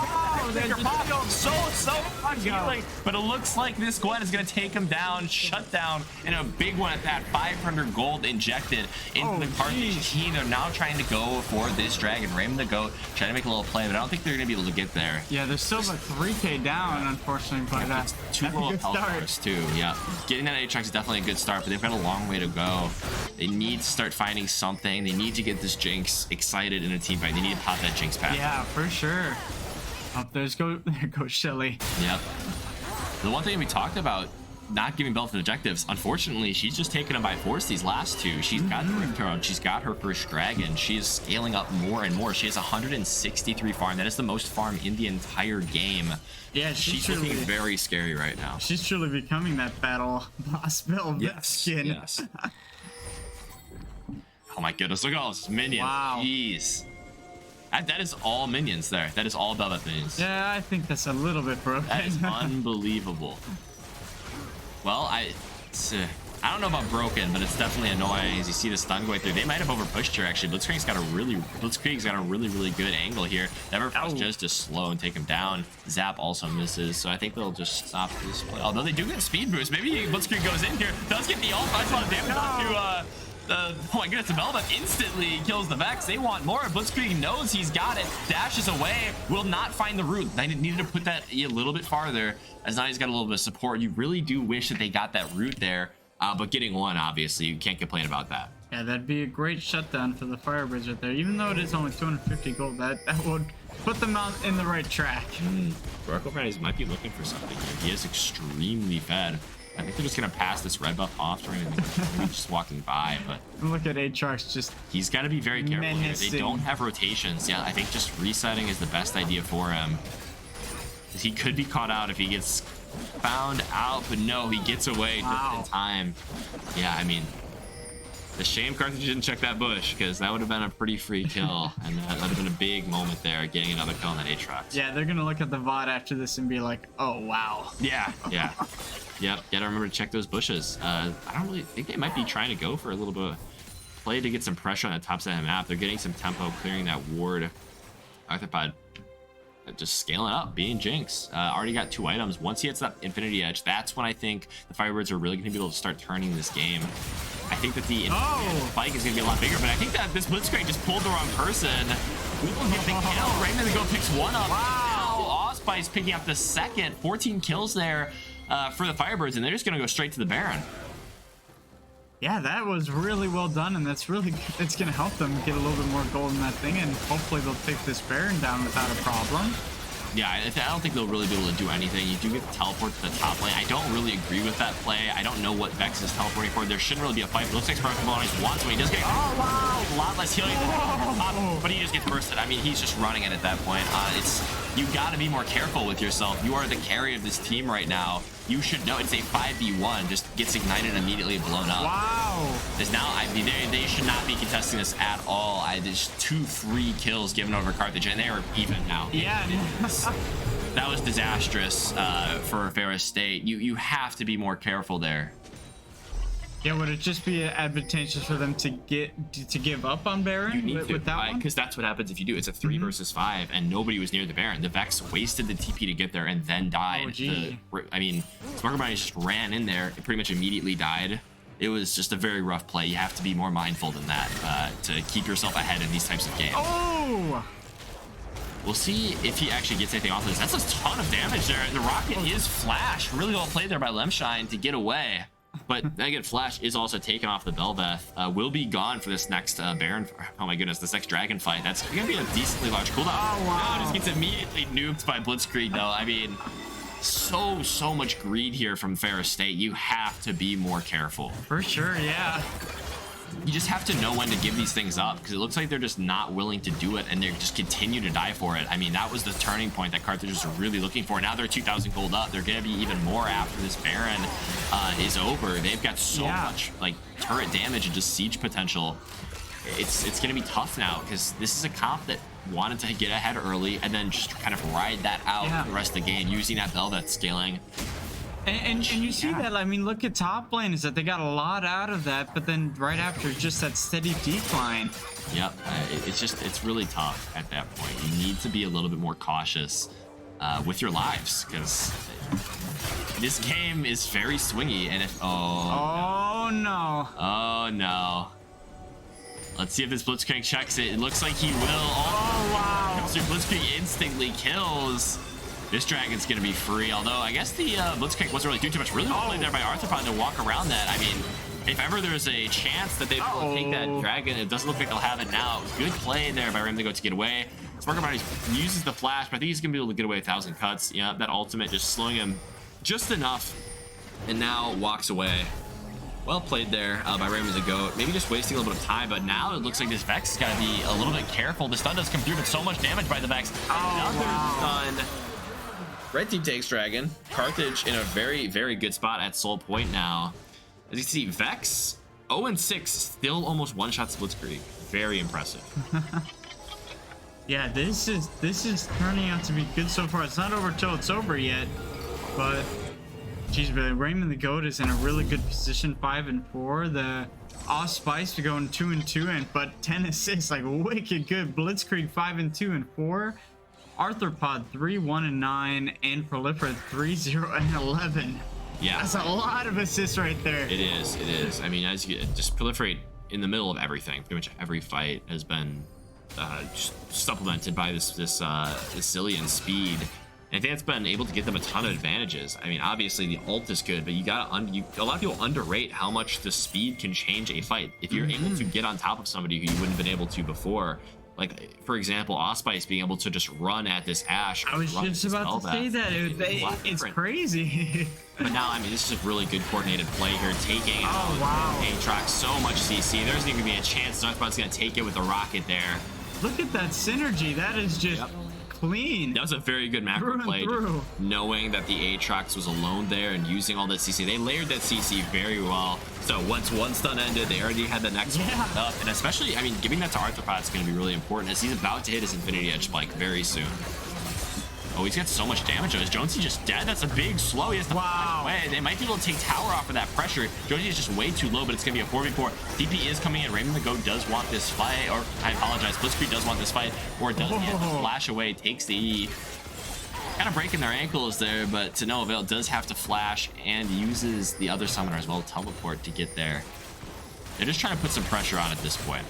so much healing, but it looks like this Gwen is going to take him down, shut down, and a big one at that. 500 gold injected into the Carthage team. They're now trying to go for this dragon. Raymond the Goat trying to make a little play, but I don't think they're going to be able to get there.
Yeah, they're still about 3k down, unfortunately, but
that's too low of health bars too. Yeah, getting that Aatrox is definitely a good start, but they've got a long way to go. They need to start finding something. They need to get this Jinx excited in a team fight. They need to pop that Jinx path.
Yeah, for sure. Oh, there goes Shelly.
Yep. The one thing we talked about, not giving Belvath objectives, unfortunately, she's just taken them by force these last two. She's got the Rift Herald, she's got her first dragon. She is scaling up more and more. She has 163 farm. That is the most farm in the entire game.
Yeah,
she's looking very scary right now.
She's truly becoming that battle boss build skin.
Yes. Oh my goodness, look at all those minions.
Wow.
Jeez. That is all minions there. That is all Belvath minions.
Yeah, I think that's a little bit broken.
That is unbelievable. Well, I don't know about broken, but it's definitely annoying as you see the stun going through. They might have overpushed here actually. Blitzkrieg's got a really good angle here. Never just to slow and take him down. Zap also misses, so I think they'll just stop this play. Although they do get speed boost, maybe Blitzkrieg goes in here, does get the ult, finds a lot of damage onto oh my goodness, the Velvet instantly kills the Vex. They want more. Blitzkrieg knows he's got it, dashes away, will not find the root. They needed to put that a little bit farther, as now he's got a little bit of support. You really do wish that they got that root there, but getting one, obviously, you can't complain about that.
Yeah, that'd be a great shutdown for the Firebirds right there. Even though it is only 250 gold, that would put them on in the right track.
Broco might be looking for something here. He is extremely fed. I think they're just gonna pass this red buff off during just walking by, but
look at Aatrox just.
He's got to be very careful here. They don't have rotations. Yeah, I think just resetting is the best idea for him. He could be caught out if he gets found out, but no, he gets away just in time. Yeah, I mean, the shame Carthage didn't check that bush, because that would have been a pretty free kill, and that would have been a big moment there, getting another kill on that Aatrox.
Yeah, they're gonna look at the VOD after this and be like, oh wow.
Yeah. Yep, gotta remember to check those bushes. I don't really think they might be trying to go for a little bit of play to get some pressure on the top side of the map. They're getting some tempo, clearing that ward. Arthropod just scaling up, being Jinx. Already got 2 items. Once he hits that Infinity Edge, that's when I think the Firebirds are really going to be able to start turning this game. I think that the spike is going to be a lot bigger, but I think that this Blitzkrieg just pulled the wrong person. We will get the kill. Raymond go picks one up. Wow. Allspice picking up the second. 14 kills there for the Firebirds, and they're just going to go straight to the Baron.
Yeah, that was really well done, and that's really, it's going to help them get a little bit more gold in that thing, and hopefully they'll take this Baron down without a problem.
Yeah, I don't think they'll really be able to do anything. You do get the teleport to the top lane. I don't really agree with that play. I don't know what Vex is teleporting for. There shouldn't really be a fight. It looks like Spark Ballonies wants him. He does get a lot less healing than top, but he just gets bursted. I mean, he's just running it at that point. You got to be more careful with yourself. You are the carry of this team right now. You should know it's a 5v1. Just gets ignited and immediately blown up.
Wow.
There's now, they should not be contesting this at all. There's 2 free kills given over Carthage, and they are even now.
Yeah.
That was disastrous for Ferris State. You have to be more careful there.
Yeah, would it just be advantageous for them to give up on Baron?
You need to,
with that one?
because that's what happens if you do. It's a 3 versus 5, and nobody was near the Baron. The Vex wasted the TP to get there and then died.
Oh, gee.
I mean, Sparkle Bunny just ran in there. It pretty much immediately died. It was just a very rough play. You have to be more mindful than that to keep yourself ahead in these types of games.
Oh!
We'll see if he actually gets anything off of this. That's a ton of damage there. The rocket is flash. Really well played there by Lemshine to get away. But again, Flash is also taken off the Belveth. Will be gone for this next Baron. Oh my goodness, this next dragon fight. That's going to be a decently large cooldown.
Oh, wow.
No, just gets immediately nuked by Blitzkrieg, though. I mean, so much greed here from Ferris State. You have to be more careful.
For sure, yeah.
You just have to know when to give these things up, because it looks like they're just not willing to do it, and they just continue to die for it. I mean, that was the turning point that Carthage was really looking for. Now they're 2,000 gold up. They're going to be even more after this Baron is over. They've got so much like turret damage and just siege potential. It's going to be tough now, because this is a comp that wanted to get ahead early and then just kind of ride that out for the rest of the game using that Belveth scaling.
And you see that, I mean, look at top lane, is that they got a lot out of that, but then right after, just that steady decline.
Yep, it's really tough at that point. You need to be a little bit more cautious with your lives, because this game is very swingy, and if
oh
no, let's see if this Blitzkrieg checks it. It looks like he will.
Oh wow,
so Blitzkrieg instantly kills. This dragon's gonna be free, although I guess the Blitzkrieg wasn't really doing too much. Really well played there by Arthropod to walk around that. I mean, if ever there's a chance that they will take that dragon, it doesn't look like they'll have it now. Good play there by Ramdigo to get away. Sparkle uses the flash, but I think he's gonna be able to get away 1,000 cuts. Yeah, that ultimate just slowing him just enough, and now walks away. Well played there by Raymond the Goat. Maybe just wasting a little bit of time, but now it looks like this Vex has got to be a little bit careful. The stun does come through, but so much damage by the Vex. Another stun. Red team takes dragon. Carthage in a very good spot at soul point now. As you see, Vex 0-6, still almost one-shot Blitzkrieg. Very impressive.
Yeah, this is turning out to be good so far. It's not over till it's over yet, but Geez, but Raymond the Goat is in a really good position, 5 and 4. The Spice to go in 2 and 2, but 10 assists, like wicked good. Blitzkrieg 5 and 2 and 4. Arthropod 3, 1 and 9, and Proliferate 3, 0 and 11.
Yeah,
That's a lot of assists right there.
it is. It is. I mean, as you get, just Proliferate in the middle of everything. Pretty much every fight has been just supplemented by this Zillion speed. And I think that's been able to get them a ton of advantages. I mean, obviously the ult is good, but a lot of people underrate how much the speed can change a fight. If you're able to get on top of somebody who you wouldn't have been able to before, like for example, Osspice being able to just run at this Ashe.
I was just about to say that. It's crazy.
But now, I mean, this is a really good coordinated play here, taking
wow.
Aatrox so much CC. There's not even gonna be a chance Darthbot's gonna take it with a rocket there.
Look at that synergy. That is just clean.
That was a very good macro play, knowing that the Aatrox was alone there and using all that CC. They layered that CC very well. So once one stun ended, they already had the next one up. And especially, I mean, giving that to Arthropod is going to be really important as he's about to hit his Infinity Edge spike very soon. Oh, he's got so much damage. Is Jonesy just dead? That's a big slow. He has to flash away. They might be able to take tower off of that pressure. Jonesy is just way too low, but it's going to be a 4v4. DP is coming in. Raymond the Goat does want this fight, or I apologize, Blitzkrieg does want this fight, or does he have to flash away, takes the E. Kind of breaking their ankles there, but to no avail. Does have to flash and uses the other summoner as well, teleport, to get there. They're just trying to put some pressure on at this point.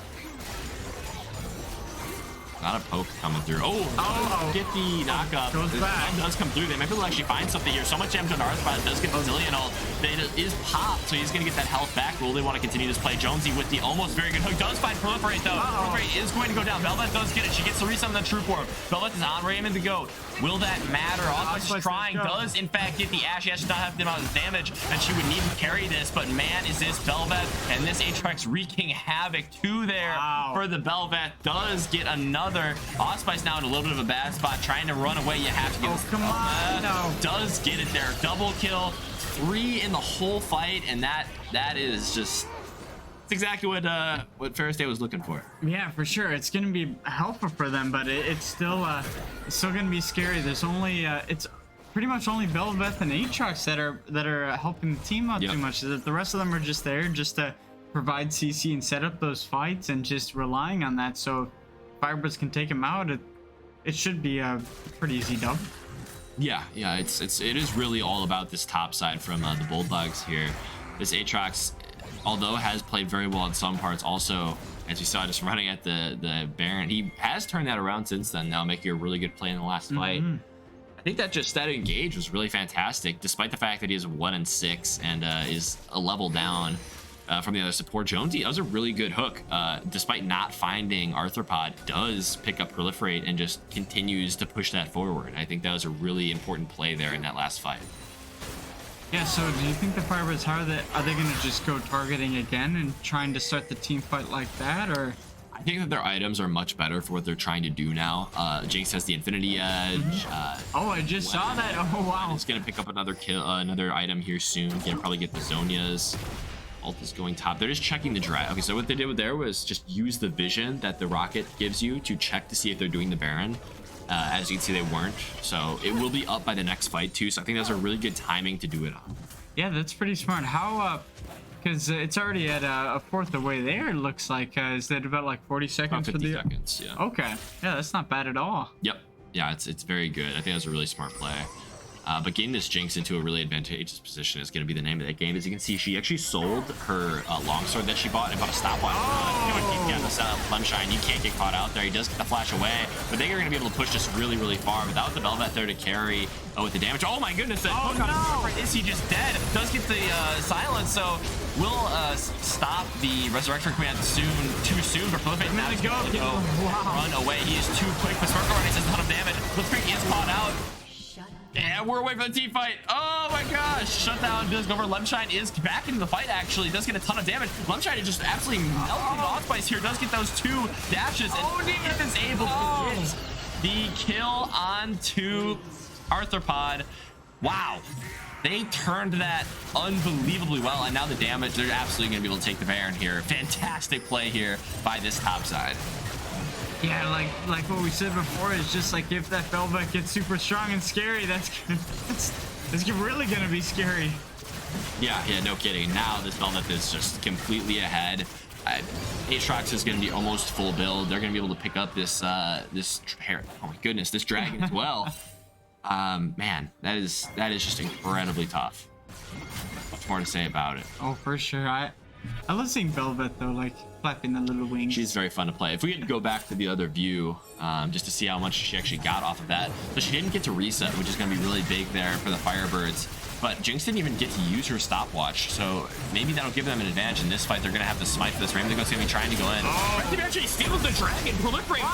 Not a poke coming through. Get the knockup. Does come through. They might be able to actually find something here. So much damage on the Arthropod. Does get the Zillion ult. It is popped, so he's going to get that health back. Will they want to continue this play? Jonesy with the almost very good hook. Does find Proliferate, though. Proliferate is going to go down. Velvet does get it. She gets to resummon the True Form. Velvet is on Raymond to go. Will that matter? Osspice is trying. Does, in fact, get the Ashe. Ashe does not have the amount of damage that she would need to carry this, but man, is this Velvet and this Aatrox wreaking havoc to there for the Velvet. Does get another. Osspice now in a little bit of a bad spot, trying to run away. You have to get this.
Come on.
Does get it there. Double kill. 3 in the whole fight, and that is just, it's exactly what Ferris Day was looking for.
Yeah, for sure. It's gonna be helpful for them, but it's still gonna be scary. There's only it's pretty much only Velvet and Aatrox that are helping the team out too much. The rest of them are just there just to provide CC and set up those fights and just relying on that. So if Firebirds can take him out, it should be a pretty easy dub.
Yeah, it is really all about this top side from the Bulldogs here. This Aatrox, although has played very well in some parts, also, as you saw, just running at the Baron, he has turned that around since then, now making a really good play in the last fight. I think that engage was really fantastic, despite the fact that he is 1 and 6 and is a level down from the other support. Jonesy, that was a really good hook. Despite not finding Arthropod, does pick up Proliferate and just continues to push that forward. I think that was a really important play there in that last fight.
Yeah, so do you think the Firebirds, are they going to just go targeting again and trying to start the team fight like that, or?
I think that their items are much better for what they're trying to do now. Jinx has the Infinity Edge.
I just saw that. Oh, wow.
He's going to pick up another item here soon. Gonna probably get the Zhonya's. Ult is going top. They're just checking the drag. Okay, so what they did there was just use the vision that the rocket gives you to check to see if they're doing the Baron. As you can see, they weren't. So it will be up by the next fight too. So I think that's a really good timing to do it on.
Yeah, that's pretty smart. How, because it's already at a fourth of the way there, it looks like. Is that about like 40 seconds?
About 50 seconds, yeah.
Okay. Yeah, that's not bad at all.
Yep. Yeah, it's very good. I think that was a really smart play. But getting this Jinx into a really advantageous position is going to be the name of that game. As you can see, she actually sold her longsword that she bought and bought a stopwatch. Sunshine, you can't get caught out there. He does get the flash away, but they are going to be able to push this really, really far without the Velvet there to carry with the damage. Oh my goodness! Is he just dead? Does get the silence, so will stop the resurrection command too soon. But Proliferate now go run away. He is too quick. The Sparkle already does a ton of damage. Blitzkrieg is caught out. And we're away for the team fight. Oh my gosh. Shutdown does go over. Lemshine is back into the fight, actually. Does get a ton of damage. Lemshine is just absolutely melting Osspice here. Does get those 2 dashes. And is able to get the kill onto Arthropod. Wow. They turned that unbelievably well. And now the damage, they're absolutely going to be able to take the Baron here. Fantastic play here by this top side.
Yeah, like what we said before, is just like if that Velvet gets super strong and scary, that's It's really gonna be scary.
Yeah, no kidding. Now this Velvet is just completely ahead. Aatrox is going to be almost full build. They're going to be able to pick up this oh my goodness, this dragon as well. Man, that is just incredibly tough. Much more to say about it.
Oh, for sure. I love seeing Velvet though, like flapping the little wings.
She's very fun to play. If we could go back to the other view, just to see how much she actually got off of that. So she didn't get to reset, which is going to be really big there for the Firebirds. But Jinx didn't even get to use her stopwatch, so maybe that'll give them an advantage in this fight. They're gonna have to smite for this. Raymond Go's gonna be trying to go in. Raymond actually steals the dragon, proliferate.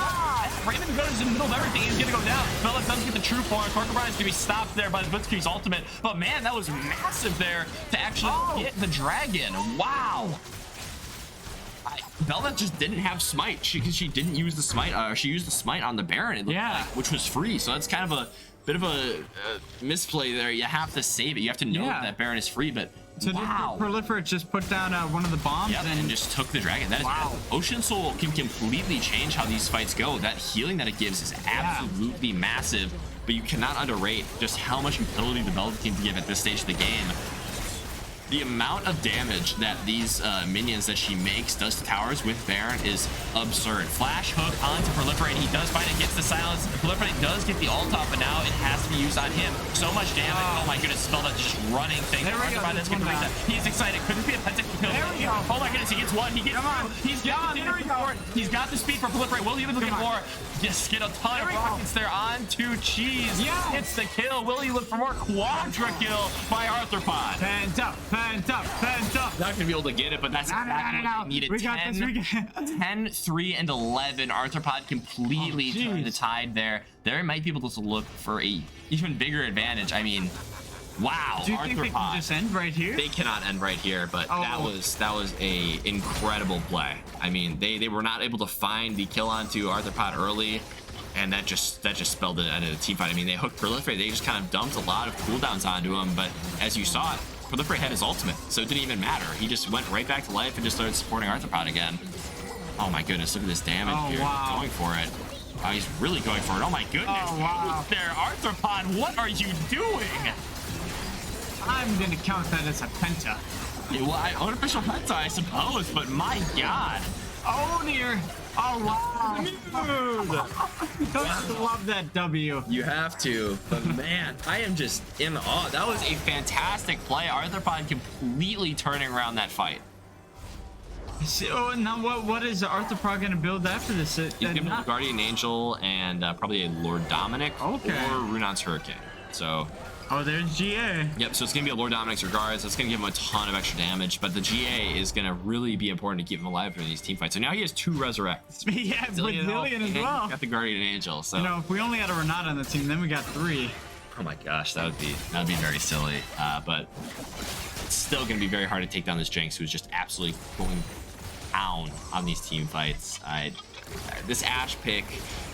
Raymond goes in the middle of everything. He's gonna go down. Velvet doesn't get the true form. Corcoran's gonna be stopped there by the Blitzkrieg's ultimate. But man, that was massive there to actually hit the dragon. Wow. Velvet just didn't have smite because she didn't use the smite. She used the smite on the Baron, it looked like, which was free. So that's kind of a bit of a misplay there. You have to save it. You have to know that Baron is free, but
so wow. Proliferate just put down one of the bombs
and just took the dragon. That is Ocean Soul can completely change how these fights go. That healing that it gives is absolutely massive, but you cannot underrate just how much utility the Velvet team can give at this stage of the game. The amount of damage that these minions that she makes does to towers with Baron is absurd. Flash hook onto Proliferate. He does fight against the silence. Proliferate does get the ult off, but now it has to be used on him. So much damage. Oh my goodness, Spellda just running things. He's excited. Could this be a pentakill kill? Oh my goodness, he gets one. He gets He's got He's got the speed for Proliferate. Will he even look at more? Just get a ton of rockets there onto Cheese. It's the kill. Will he look for more? Quadra kill by Arthropod.
Pent up.
Not gonna be able to get it, but that's exactly what they needed.
We got
10, 3, and 11. Arthropod completely turned the tide there. They might be able to look for a even bigger advantage. I mean, wow.
Do you think they can just end right here?
They cannot end right here, but that was a incredible play. I mean, they were not able to find the kill onto Arthropod early, and that just spelled the end of the team fight. I mean, they hooked Proliferate. They just kind of dumped a lot of cooldowns onto him, but as you saw it, Proliferate had his ultimate, so it didn't even matter. He just went right back to life and just started supporting Arthropod again. Oh my goodness, look at this damage here. He's going for it. Oh, he's really going for it. Oh my goodness. There, Arthropod, what are you doing?
I'm gonna count that as a penta.
Yeah, well, unofficial penta, I suppose, but my god.
Oh dear. Oh wow. Don't love that W.
You have to, but man, I am just in awe. That was a fantastic play. Arthropod completely turning around that fight.
So now what is Arthropod gonna build after this?
He's gonna build a Guardian Angel and probably a Lord Dominic or Runon's Hurricane. So.
Oh, there's GA.
Yep, so it's going to be a Lord Dominic's Regards. That's going to give him a ton of extra damage, but the GA is going to really be important to keep him alive in these team fights. So now he has 2 Resurrects.
Yeah, with Zillion as well.
Got the Guardian Angel. So
you know, if we only had a Renata on the team, then we got 3.
Oh my gosh, that'd be very silly. But it's still going to be very hard to take down this Jinx, who's just absolutely going down on these team fights. This Ashe pick,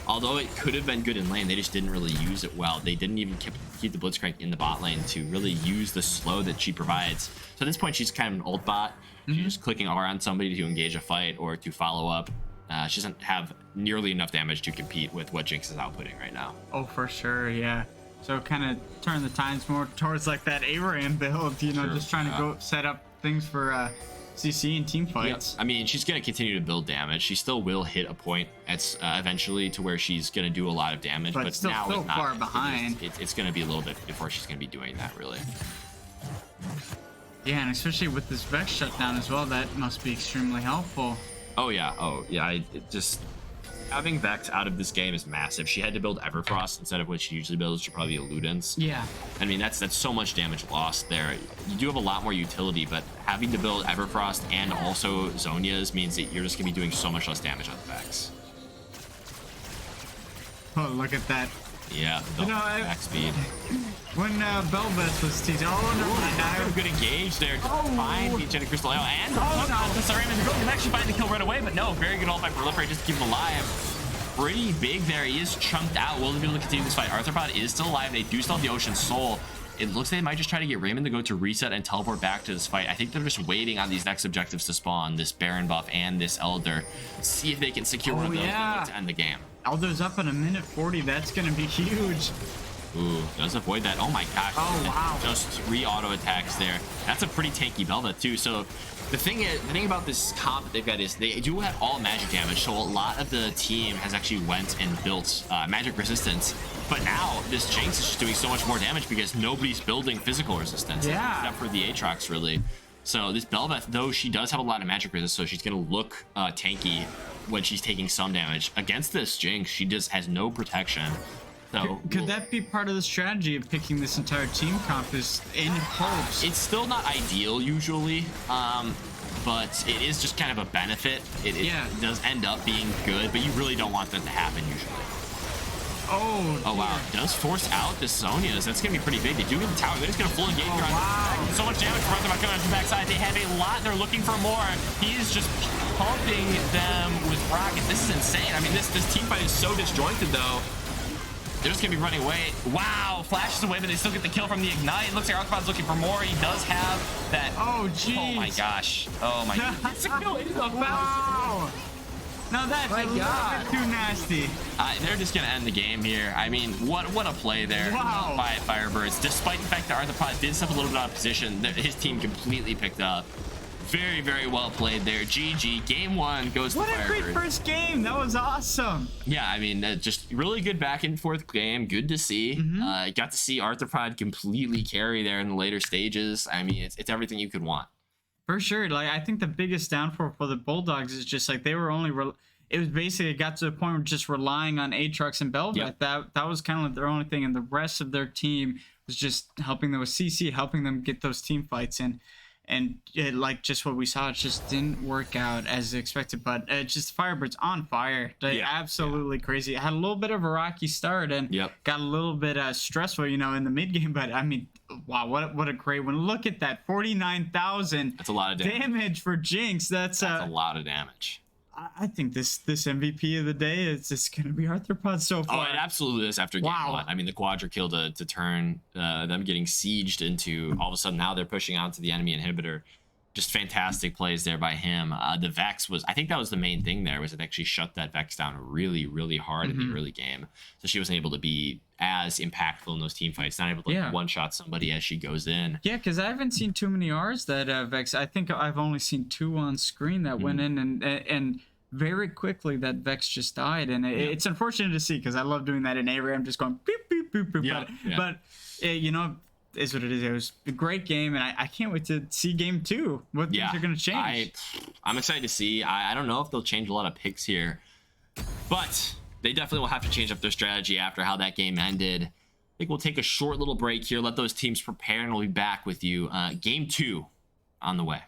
although it could have been good in lane, they just didn't really use it well. They didn't even keep the Blitzcrank in the bot lane to really use the slow that she provides. So at this point, she's kind of an ult bot. She's just clicking R on somebody to engage a fight or to follow up. She doesn't have nearly enough damage to compete with what Jinx is outputting right now.
Oh, for sure, yeah. So kind of turn the times more towards like that Abraham build, you know, just trying to go set up things for CC and team fights.
I mean, she's going to continue to build damage. She still will hit a point at eventually to where she's going to do a lot of damage, but
still
now
so far behind.
It's going to be a little bit before she's going to be doing that, really.
Yeah, and especially with this Vex shutdown as well, that must be extremely helpful.
Oh yeah, having Vex out of this game is massive. She had to build Everfrost instead of what she usually builds, which are probably Eludence.
Yeah.
I mean, that's so much damage lost there. You do have a lot more utility, but having to build Everfrost and also Zhonya's means that you're just going to be doing so much less damage on the Vex.
Oh, look at that.
Yeah, the back speed.
When Belveth was teaching,
a good engage there to find the Enchanted Crystal Ale and Raymond can actually find the kill right away, but no, very good ult by Proliferate just to keep him alive. Pretty big there. He is chunked out. Will they be able to continue this fight? Arthropod is still alive. They do still have the Ocean Soul. It looks like they might just try to get Raymond to go to reset and teleport back to this fight. I think they're just waiting on these next objectives to spawn, this Baron buff and this Elder. See if they can secure one of those to end the game.
Elder's up in a minute 40. That's going to be huge.
Ooh, does avoid that. Oh my gosh.
Oh, wow.
Just 3 auto attacks there. That's a pretty tanky Belva too. So the thing about this comp that they've got is they do have all magic damage. So a lot of the team has actually went and built magic resistance. But now this Jinx is just doing so much more damage because nobody's building physical resistance.
Yeah.
Except for the Aatrox, really. So this Belveth, though she does have a lot of magic resistance, so she's going to look tanky when she's taking some damage. Against this Jinx, she just has no protection. So
Could that be part of the strategy of picking this entire team comp is in hopes?
it's still not ideal usually, but it is just kind of a benefit. It does end up being good, but you really don't want that to happen usually. Oh wow, does force out the Sonias. That's gonna be pretty big. They do get the tower. They're just gonna full engage here on so much damage from Arthur coming out the backside. They have a lot. They're looking for more. He is just pumping them with rockets. This is insane. I mean, this team fight is so disjointed though. They're just gonna be running away. Wow, flashes away, but they still get the kill from the ignite. It looks like Arthropod's looking for more. He does have that.
Oh jeez.
Oh my gosh. Oh my. It's a kill into the
Wow. Now that's a little bit too nasty.
They're just gonna end the game here. I mean, what a play there by Firebirds. Despite the fact that Arthropod did step a little bit out of position, his team completely picked up. Very, very well played there. GG. Game 1 goes to Firebirds.
What a great first game. That was awesome.
Yeah, I mean, just really good back and forth game. Good to see. Got to see Arthropod completely carry there in the later stages. I mean, it's everything you could want.
For sure. Like, I think the biggest downfall for the Bulldogs is just like they were only it was basically, it got to the point where just relying on Aatrox and Belvet.
Yep.
That was kind of their only thing, and the rest of their team was just helping them with CC, helping them get those team fights in. And it, like just what we saw, it just didn't work out as expected. But it's just Firebirds on fire. They absolutely crazy. It had a little bit of a rocky start and got a little bit stressful, you know, in the mid game. But I mean, wow, what a great one! Look at that, 49,000.
That's a lot of
damage for Jinx. That's
a lot of damage.
I think this MVP of the day is just going to be Arthropod so far.
Oh, it absolutely is after game 1. I mean, the quadra kill to turn them getting sieged into all of a sudden now they're pushing out to the enemy inhibitor. Just fantastic plays there by him. The Vex was, I think that was the main thing there, was it actually shut that Vex down really, really hard in the early game. So she wasn't able to be as impactful in those team fights, not able to like one-shot somebody as she goes in.
Yeah, because I haven't seen too many Rs that Vex. I think I've only seen 2 on screen that went in and very quickly that Vex just died. And it's unfortunate to see because I love doing that in A-Ray. I'm just going beep, beep, beep, beep. But you know, is what it is. It was a great game, and I can't wait to see game 2. What things are going to change.
I'm excited to see. I don't know if they'll change a lot of picks here, but they definitely will have to change up their strategy after how that game ended. I think we'll take a short little break here, let those teams prepare, and we'll be back with you. Game 2 on the way.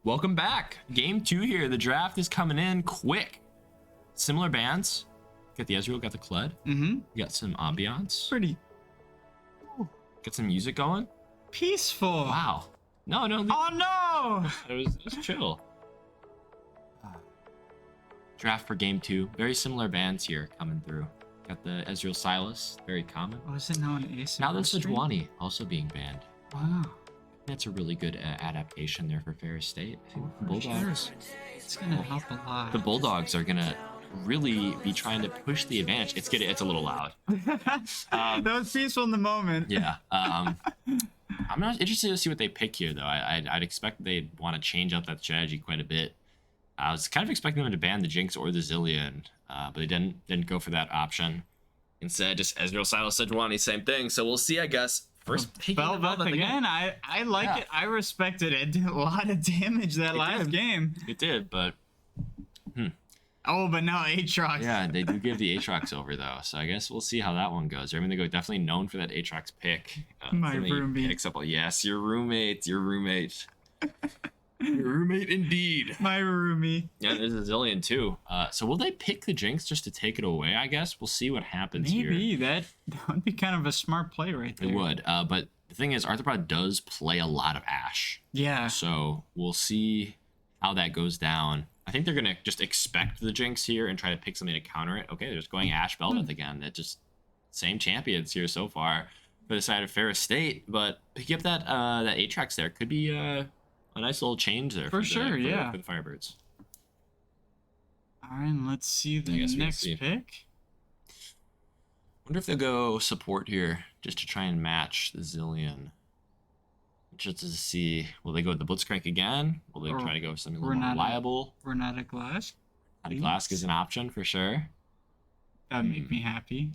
Welcome back. Game 2 here. The draft is coming in quick. Similar bands. Got the Ezreal, got the Kled.
Mm-hmm.
We got some ambiance.
Pretty
Got some music going.
peaceful.
Wow. No.
Oh no!
It was chill. Draft for game 2. Very similar bands here coming through. Got the Ezreal Silas, very common.
Oh, is it now an Ace?
Now there's Sejuani also being banned.
Wow.
That's a really good adaptation there for Ferris State. I think the Bulldogs.
It's gonna help a lot.
The Bulldogs are gonna really be trying to push the advantage. It's a little loud.
That was peaceful in the moment.
Yeah. I'm not interested to see what they pick here though. I'd expect they'd want to change up that strategy quite a bit. I was kind of expecting them to ban the Jinx or the Zillion, but they didn't go for that option. Instead, just Ezreal, Silas, Sejuani, same thing. So we'll see, I guess. First picking
Velvet again. I like it. I respected it. It did a lot of damage that last game.
It did, but
Oh, but now Aatrox.
yeah, they do give the Aatrox over though. So I guess we'll see how that one goes. I mean, they go definitely known for that Aatrox pick.
My
something he
roommate.
picks up. Yes, your roommate. Your roommate indeed.
My roomie.
Yeah, there's a Zillion too. So will they pick the Jinx just to take it away? I guess we'll see what happens here.
Maybe that would be kind of a smart play right there.
It would. But the thing is, Arthropod does play a lot of Ashe.
Yeah.
So we'll see how that goes down. I think they're gonna just expect the Jinx here and try to pick something to counter it. Okay, they're just going Ashe Velvet again. That just same champions here so far for the side of Ferris State. But picking up that Aatrox there could be a nice little change there
For sure, yeah.
for the Firebirds.
All right, and let's see the
guess we'll
next
see.
pick.
Wonder if they'll go support here just to try and match the Zillion. Just to see, will they go with the Blitzcrank again? Will they
Or
try to go with something a little more reliable?
Renata Glass.
Glask is an option for sure.
That'd make me happy.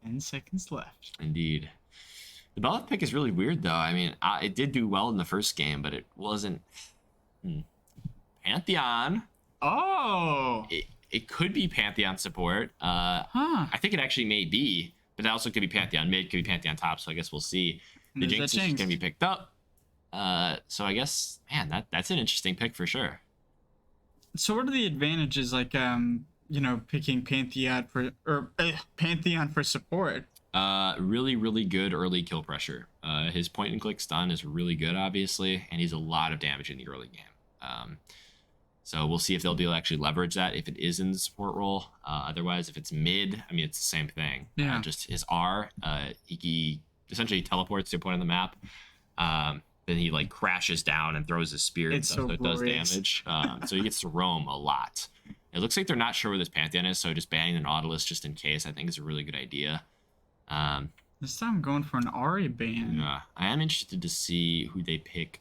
10 seconds left.
Indeed. The Bellet pick is really weird, though. I mean, it did do well in the first game, but it wasn't. Pantheon.
Oh!
It could be Pantheon support.
Huh.
I think it actually may be, but that also could be Pantheon mid, could be Pantheon top, so I guess we'll see. The
There's
Jinx
that
is
Jinx.
going to be picked up. So I guess, man, that's an interesting pick for sure.
So what are the advantages, like, picking Pantheon for support?
Really, really good early kill pressure. His point and click stun is really good, obviously, and he's a lot of damage in the early game. So we'll see if they'll be able to actually leverage that if it is in the support role. Otherwise, if it's mid, I mean, it's the same thing.
Yeah.
Just his R, he essentially teleports to a point on the map. Then he like crashes down and throws his spear and
It's
stuff,
so
so it does
glorious.
damage. So he gets to roam a lot. It looks like they're not sure where this Pantheon is, so just banning the Nautilus just in case, I think, is a really good idea.
This time I'm going for an Ari ban.
Yeah, I am interested to see who they pick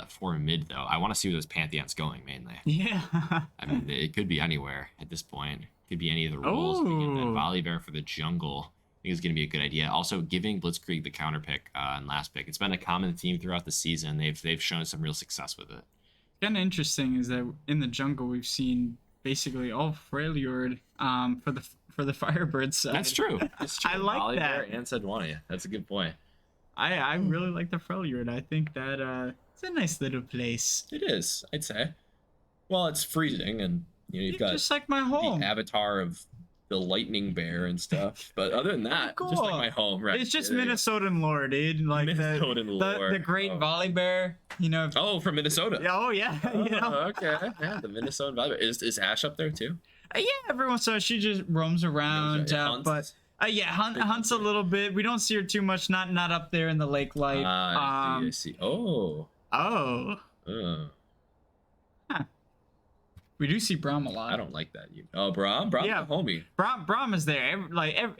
for mid, though. I want to see where this Pantheon's going, mainly.
Yeah.
I mean, it could be anywhere at this point. It could be any of the roles. We get that
Oh.
Volley Bear for the jungle. I think it's going to be a good idea. Also, giving Blitzkrieg the counter pick and last pick. It's been a common theme throughout the season. They've shown some real success with it.
Kind of interesting is that in the jungle we've seen basically all Freljord for the Firebirds side.
That's true. That's true.
I like
Volley
that.
Bear and Sejuani. That's a good point.
I really like the Freljord. I think that it's a nice little place.
It is, I'd say. Well, it's freezing, and you've got
Just like my home.
the avatar of the lightning bear and stuff. But other than that, just like
Cool.
my home, right?
It's just
Yeah, there you
Minnesotan lore, dude. Like
Minnesotan lore.
the great
Oh.
volley bear.
go. Oh, from Minnesota.
Oh yeah.
Okay. Yeah, the Minnesota Valley. Is Ash up there too?
Yeah. Everyone says she just roams around,
Hunts?
but hunts a little bit. We don't see her too much. Not up there in the lake light.
I see. Oh.
Oh. We do see Braum a lot.
I don't like that. Oh, Braum? Braum's
Yeah.
a homie.
Braum is there.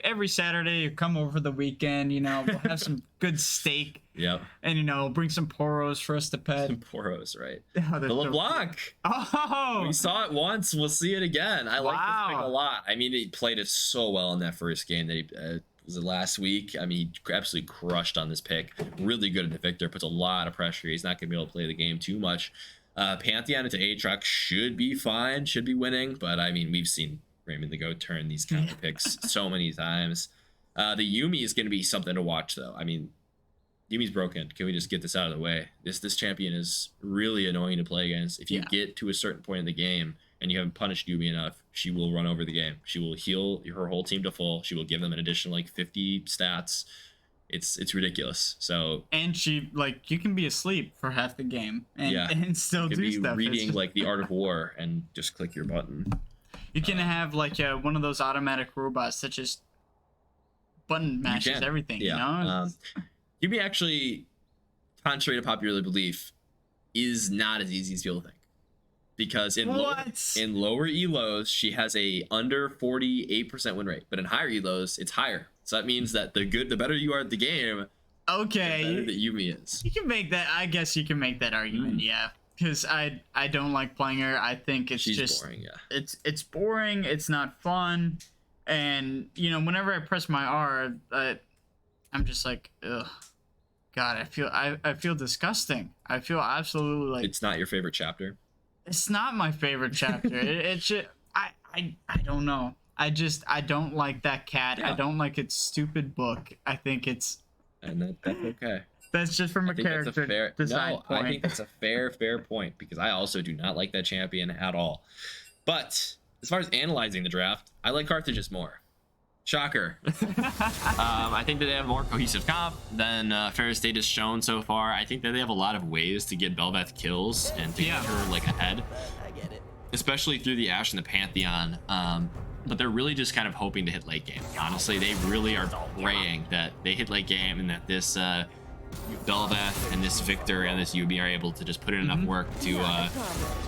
Every Saturday, you come over the weekend. We'll have some good steak,
Yep.
and bring some poros for us to pet.
Some Poros, right?
Oh,
The
they're so-
LeBlanc.
Oh,
We saw it once. We'll see it again. I like this pick
Wow.
a lot. I mean, he played it so well in that first game that he was it last week. I mean, he absolutely crushed on this pick. Really good at the Victor. Puts a lot of pressure. He's not going to be able to play the game too much. Pantheon into Aatrox should be fine. Should be winning. But, I mean, we've seen Raymond the Goat turn these counter picks so many times. The Yumi is going to be something to watch, though. I mean, Yumi's broken. Can we just get this out of the way? This champion is really annoying to play against. If you get to a certain point in the game and you haven't punished Yumi enough, she will run over the game. She will heal her whole team to full. She will give them an additional like 50 stats. It's ridiculous. So
and she like you can be asleep for half the game and still
you could
do
be
stuff.
reading like the Art of War and just click your button.
You can have like one of those automatic robots that just button mashes everything. You know,
Yumi actually, contrary to popular belief, is not as easy as people think. Because in lower elos, she has a under 48% win rate, but in higher elos, it's higher. So that means that the better you are at the game, the better that Yumi is.
You can make that. I guess you can make that argument. Yeah, because I don't like playing her. I think she's just
boring. Yeah,
it's boring. It's not fun, and you know, whenever I press my R, I'm just like, ugh. God, I feel disgusting. I feel absolutely like
it's not your favorite chapter.
It's not my favorite chapter. It's just, I don't know. I don't like that cat.
Yeah.
I don't like its stupid book. I think it's
and that's okay.
That's just from a character design point.
I think that's a fair point because I also do not like that champion at all. But as far as analyzing the draft, I like Carthage's more. Shocker. I think that they have more cohesive comp than Ferris State has shown so far. I think that they have a lot of ways to get Bel'Veth kills and to get her like ahead, especially through the Ashe and the Pantheon. But they're really just kind of hoping to hit late game. Honestly, they really are praying that they hit late game and that this Bel'Veth and this Victor and this Yubi are able to just put in enough work to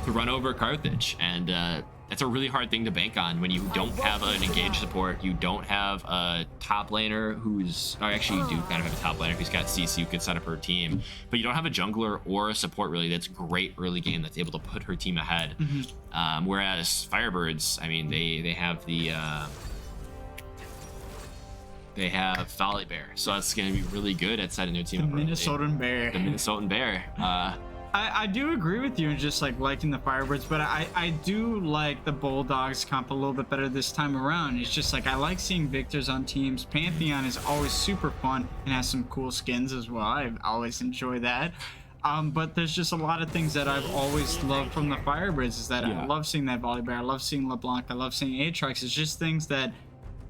run over Carthage. And that's a really hard thing to bank on when you don't have an engaged support. You don't have a top laner or actually you do kind of have a top laner who's got CC who could set up her team, but you don't have a jungler or a support really that's great early game that's able to put her team ahead. Whereas Firebirds, I mean, they have the they have Volibear, so that's going to be really good at setting their team up. The Minnesotan Bear.
I do agree with you in just like liking the Firebirds, but I do like the Bulldogs comp a little bit better this time around. It's just like I like seeing Victors on teams. Pantheon is always super fun and has some cool skins as well. I always enjoy that. But there's just a lot of things that I've always loved from the Firebirds is that I love seeing that Volibear, I love seeing LeBlanc, I love seeing Aatrox. It's just things that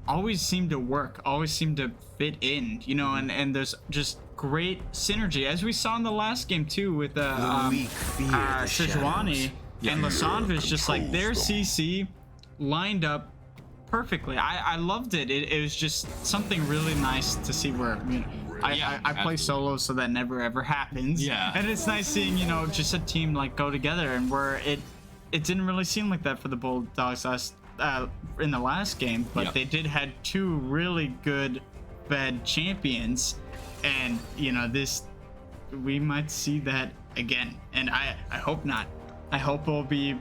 always seem to work, always seem to fit in, you know, and there's just great synergy, as we saw in the last game too with Sejuani and Lissandra. Is just like their CC lined up perfectly. I loved it. It was just something really nice to see where, you know, I play solo, so that never ever happens. And it's nice seeing, you know, just a team like go together, and where it didn't really seem like that for the Bulldogs in the last game, but they did had two really good fed champions. And you know, we might see that again, and I hope not. I hope it'll be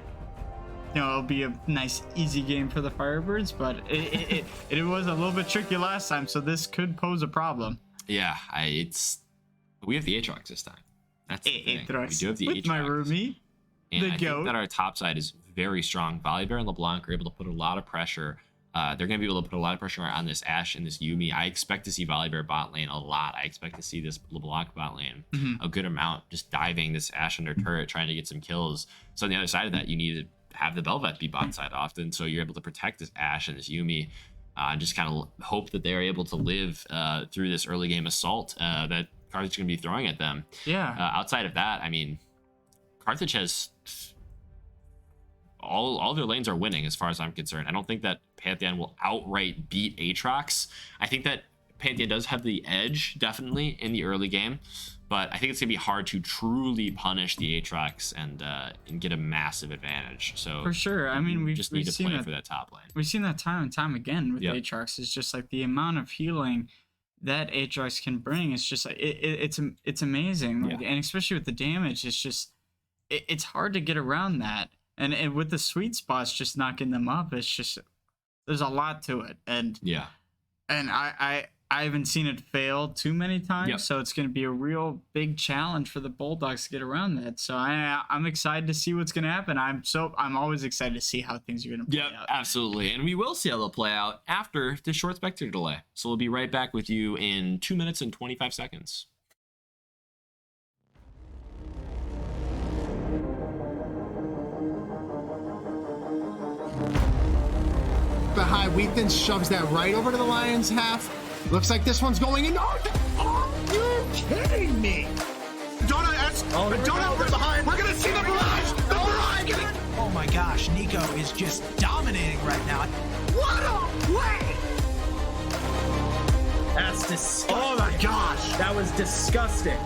a nice easy game for the Firebirds, but it was a little bit tricky last time, so this could pose a problem.
We have the Aatrox this time. That's the thing. We do have the
with
Aatrox.
My roomie,
and I think that our top side is very strong. Volibear and LeBlanc are able to put a lot of pressure. They're going to be able to put a lot of pressure on this Ashe and this Yuumi. I expect to see Volibear bot lane a lot. I expect to see this LeBlanc bot lane a good amount, just diving this Ashe under turret, trying to get some kills. So on the other side of that, you need to have the Bel'Veth be bot side often, so you're able to protect this Ashe and this Yuumi. And just kind of hope that they're able to live through this early game assault that Carthage is going to be throwing at them. Outside of that, I mean, Carthage has all their lanes are winning as far as I'm concerned. I don't think that Pantheon will outright beat Aatrox. I think that Pantheon does have the edge, definitely, in the early game, but I think it's going to be hard to truly punish the Aatrox and get a massive advantage. So
for sure. I mean, we
just need to play for that top lane.
We've seen that time and time again with Aatrox. It's just like the amount of healing that Aatrox can bring. It's just like it's amazing. Like, and especially with the damage, it's just it's hard to get around that. And with the sweet spots, just knocking them up, it's just there's a lot to it. And I haven't seen it fail too many times, so it's going to be a real big challenge for the Bulldogs to get around that. So I'm excited to see what's going to happen. I'm always excited to see how things are going to play out.
Absolutely, and we will see how they'll play out after the short spectator delay. So we'll be right back with you in 2 minutes and 25 seconds.
but high wheat then shoves that right over to the Lions half. Looks like this one's going in. Are you kidding me?
Don't over behind. We're gonna see the barrage. The barrage.
Oh my gosh, Nico is just dominating right now.
What a play!
That's disgusting.
Oh my gosh!
That was disgusting.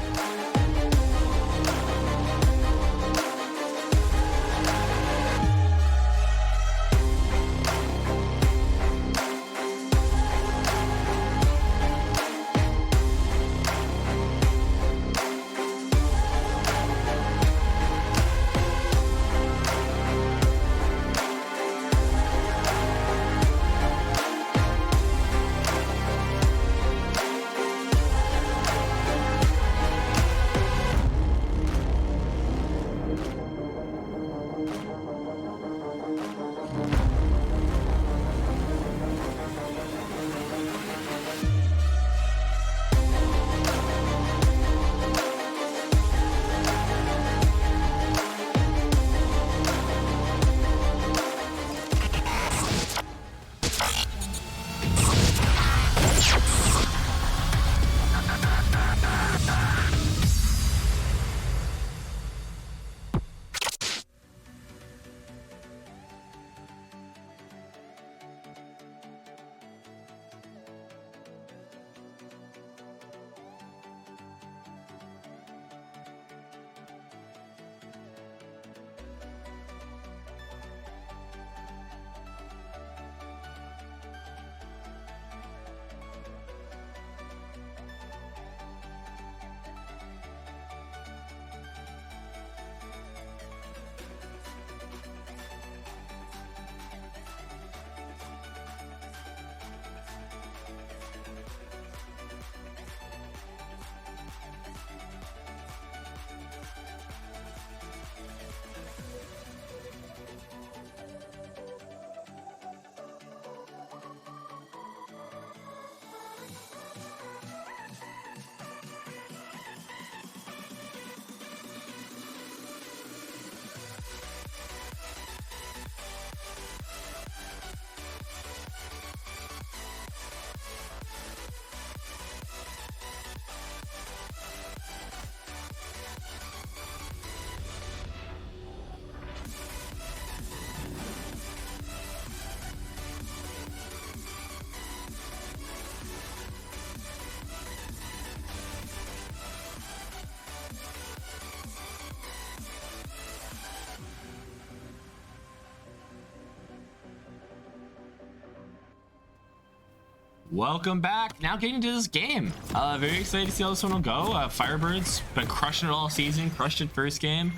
Welcome back. Now getting into this game. Very excited to see how this one will go. Firebirds been crushing it all season, crushed it first game.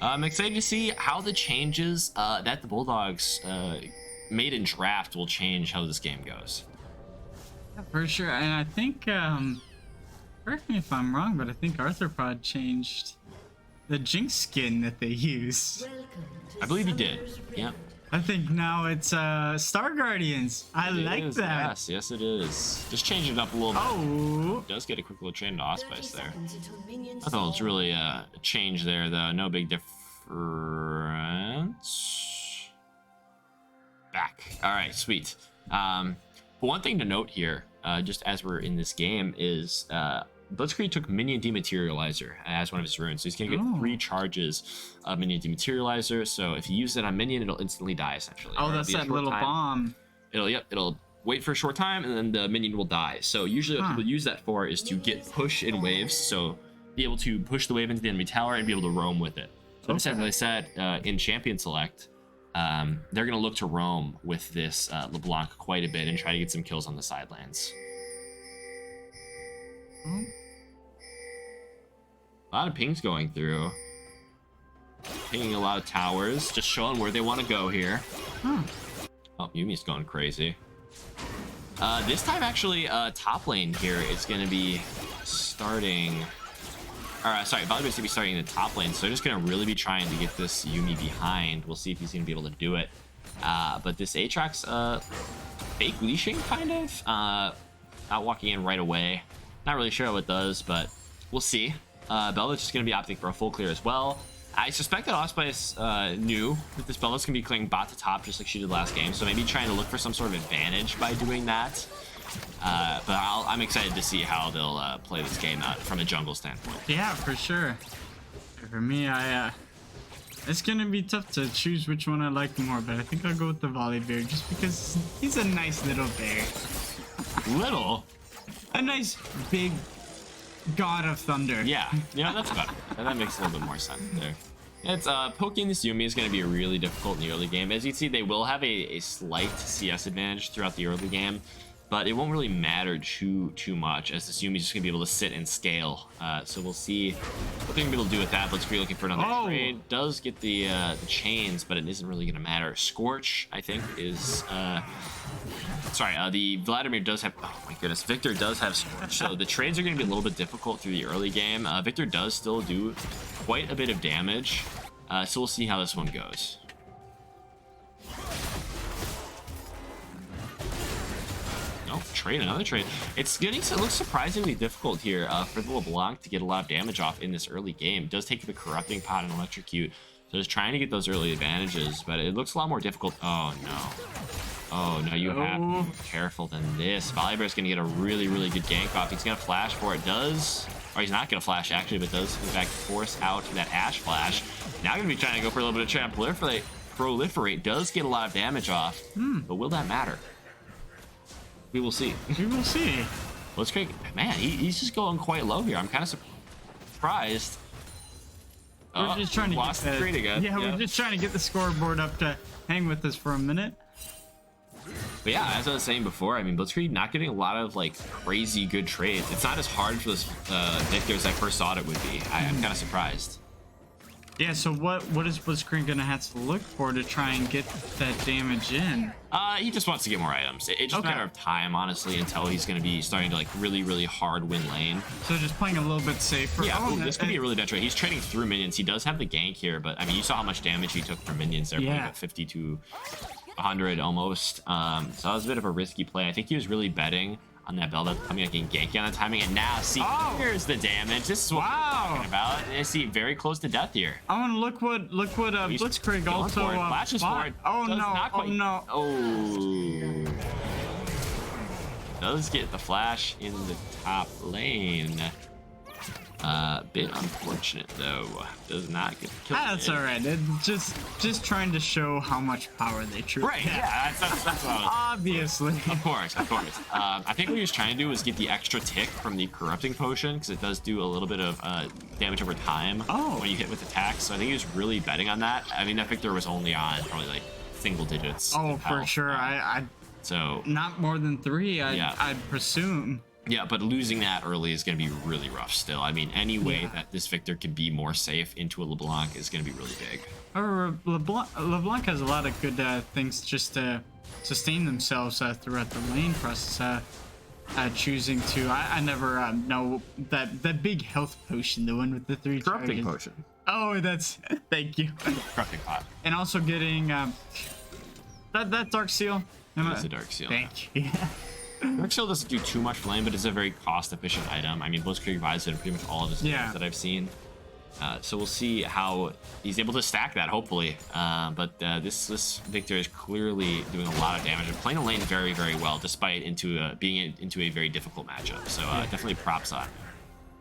I'm excited to see how the changes that the Bulldogs made in draft will change how this game goes.
Yeah, for sure. And I think, correct me if I'm wrong, but I think Arthropod changed the Jinx skin that they use.
I believe he did. Yeah.
I think now it's Star Guardians. I like that.
Yes, it is. Just change it up a little bit.
Oh.
It does get a quick little chain to Auspice there. I thought it's really a change there, though. No big difference. Back. All right, sweet. But one thing to note here, just as we're in this game, is Blitzkrieg took Minion Dematerializer as one of his runes. So he's going to get 3 charges of Minion Dematerializer. So if you use it on Minion, it'll instantly die, essentially.
Oh, that's that little bomb.
It'll wait for a short time, and then the minion will die. So usually what people use that for is to get push in waves. So be able to push the wave into the enemy tower and be able to roam with it. So as I said, in Champion Select, they're going to look to roam with this LeBlanc quite a bit and try to get some kills on the sidelines. A lot of pings going through. Pinging a lot of towers, just showing where they want to go here. Oh, Yumi's going crazy. This time, actually, top lane here is going to be starting... sorry, Firebirds going to be starting in the top lane, so they're just going to really be trying to get this Yumi behind. We'll see if he's going to be able to do it. But this Aatrox, fake leashing, kind of. Not walking in right away. Not really sure what it does, but we'll see. Belva's just going to be opting for a full clear as well. I suspect that Osspice knew that this Bella's gonna be clicking bot to top just like she did last game, so maybe trying to look for some sort of advantage by doing that. But I'm excited to see how they'll play this game out from a jungle standpoint.
Yeah, for sure. For me, it's gonna be tough to choose which one I like more, but I think I'll go with the Volley Bear just because he's a nice little bear.
Little?
A nice big god of thunder.
Yeah, that's about it. That makes a little bit more sense there. It's poking this Yuumi is going to be really difficult in the early game. As you can see, they will have a slight CS advantage throughout the early game, but it won't really matter too much as this Yuumi is just going to be able to sit and scale. So we'll see what they're going to be able to do with that. Blitzkrieg looking for another trade. Does get the chains, but it isn't really going to matter. Scorch, I think, is... the Vladimir does have... Oh my goodness, Victor does have Scorch. So the trades are going to be a little bit difficult through the early game. Victor does still do quite a bit of damage. So we'll see how this one goes. Oh, trade, another trade. It looks surprisingly difficult here for the LeBlanc to get a lot of damage off in this early game. It does take the Corrupting Pot and Electrocute. So just trying to get those early advantages, but it looks a lot more difficult. Oh no. Oh no, you have to be more careful than this. Firebirds gonna get a really good gank off. He's gonna flash for it. Or he's not gonna flash actually, but does in fact force out that Ash flash. Now gonna be trying to go for a little bit of try and proliferate. Does get a lot of damage off, but will that matter? We will see.
We will see.
Blitzkrieg, man, he's just going quite low here. I'm kind of surprised.
We're just trying to
lost
get
the trade again.
Yeah, we're just trying to get the scoreboard up to hang with us for a minute.
But yeah, as I was saying before, I mean, Blitzkrieg not getting a lot of like crazy good trades. It's not as hard for this Victor as I first thought it would be. I'm kind of surprised.
Yeah, so what is Blitzkrieg gonna have to look for to try and get that damage in?
He just wants to get more items. It's just a matter of time, honestly, until he's gonna be starting to like really hard win lane.
So just playing a little bit safer.
Yeah, this could be a really bad trade. He's trading through minions. He does have the gank here, but I mean, you saw how much damage he took from minions there.
Yeah.
50 to 100 almost. So that was a bit of a risky play. I think he was really betting on that Bell that's coming, like getting ganky on the timing, and now see, here's the damage. This is what we're talking about. I see very close to death here.
Oh, and look what Blitzkrieg also
flashes forward.
Oh no!
Oh, does get the flash in the top lane. Bit unfortunate though. Does not get the kill.
That's all right. It's just trying to show how much power they truly have.
Yeah, that's what I was.
Obviously.
Of course. I think what he was trying to do was get the extra tick from the corrupting potion because it does do a little bit of damage over time when you hit with attacks. So I think he was really betting on that. I mean, that Victor was only on probably like single digits.
Oh, for sure.
So
not more than 3. I'd presume.
Yeah, but losing that early is going to be really rough still. I mean, any way that this Victor can be more safe into a LeBlanc is going to be really big.
LeBlanc has a lot of good things just to sustain themselves throughout the lane process. Choosing to, I never know that big health potion, the one with the 3
Corrupting
charges.
potion.
Oh, that's, thank you.
Corrupting pot.
And also getting that Dark Seal.
It's a Dark Seal.
Thank you.
Dark Seal doesn't do too much flame, but it's a very cost-efficient item. I mean, Blitzkrieg buys it in pretty much all of his games that I've seen. So we'll see how he's able to stack that, hopefully. But this Victor is clearly doing a lot of damage and playing the lane very well, despite being into a very difficult matchup. So definitely props on.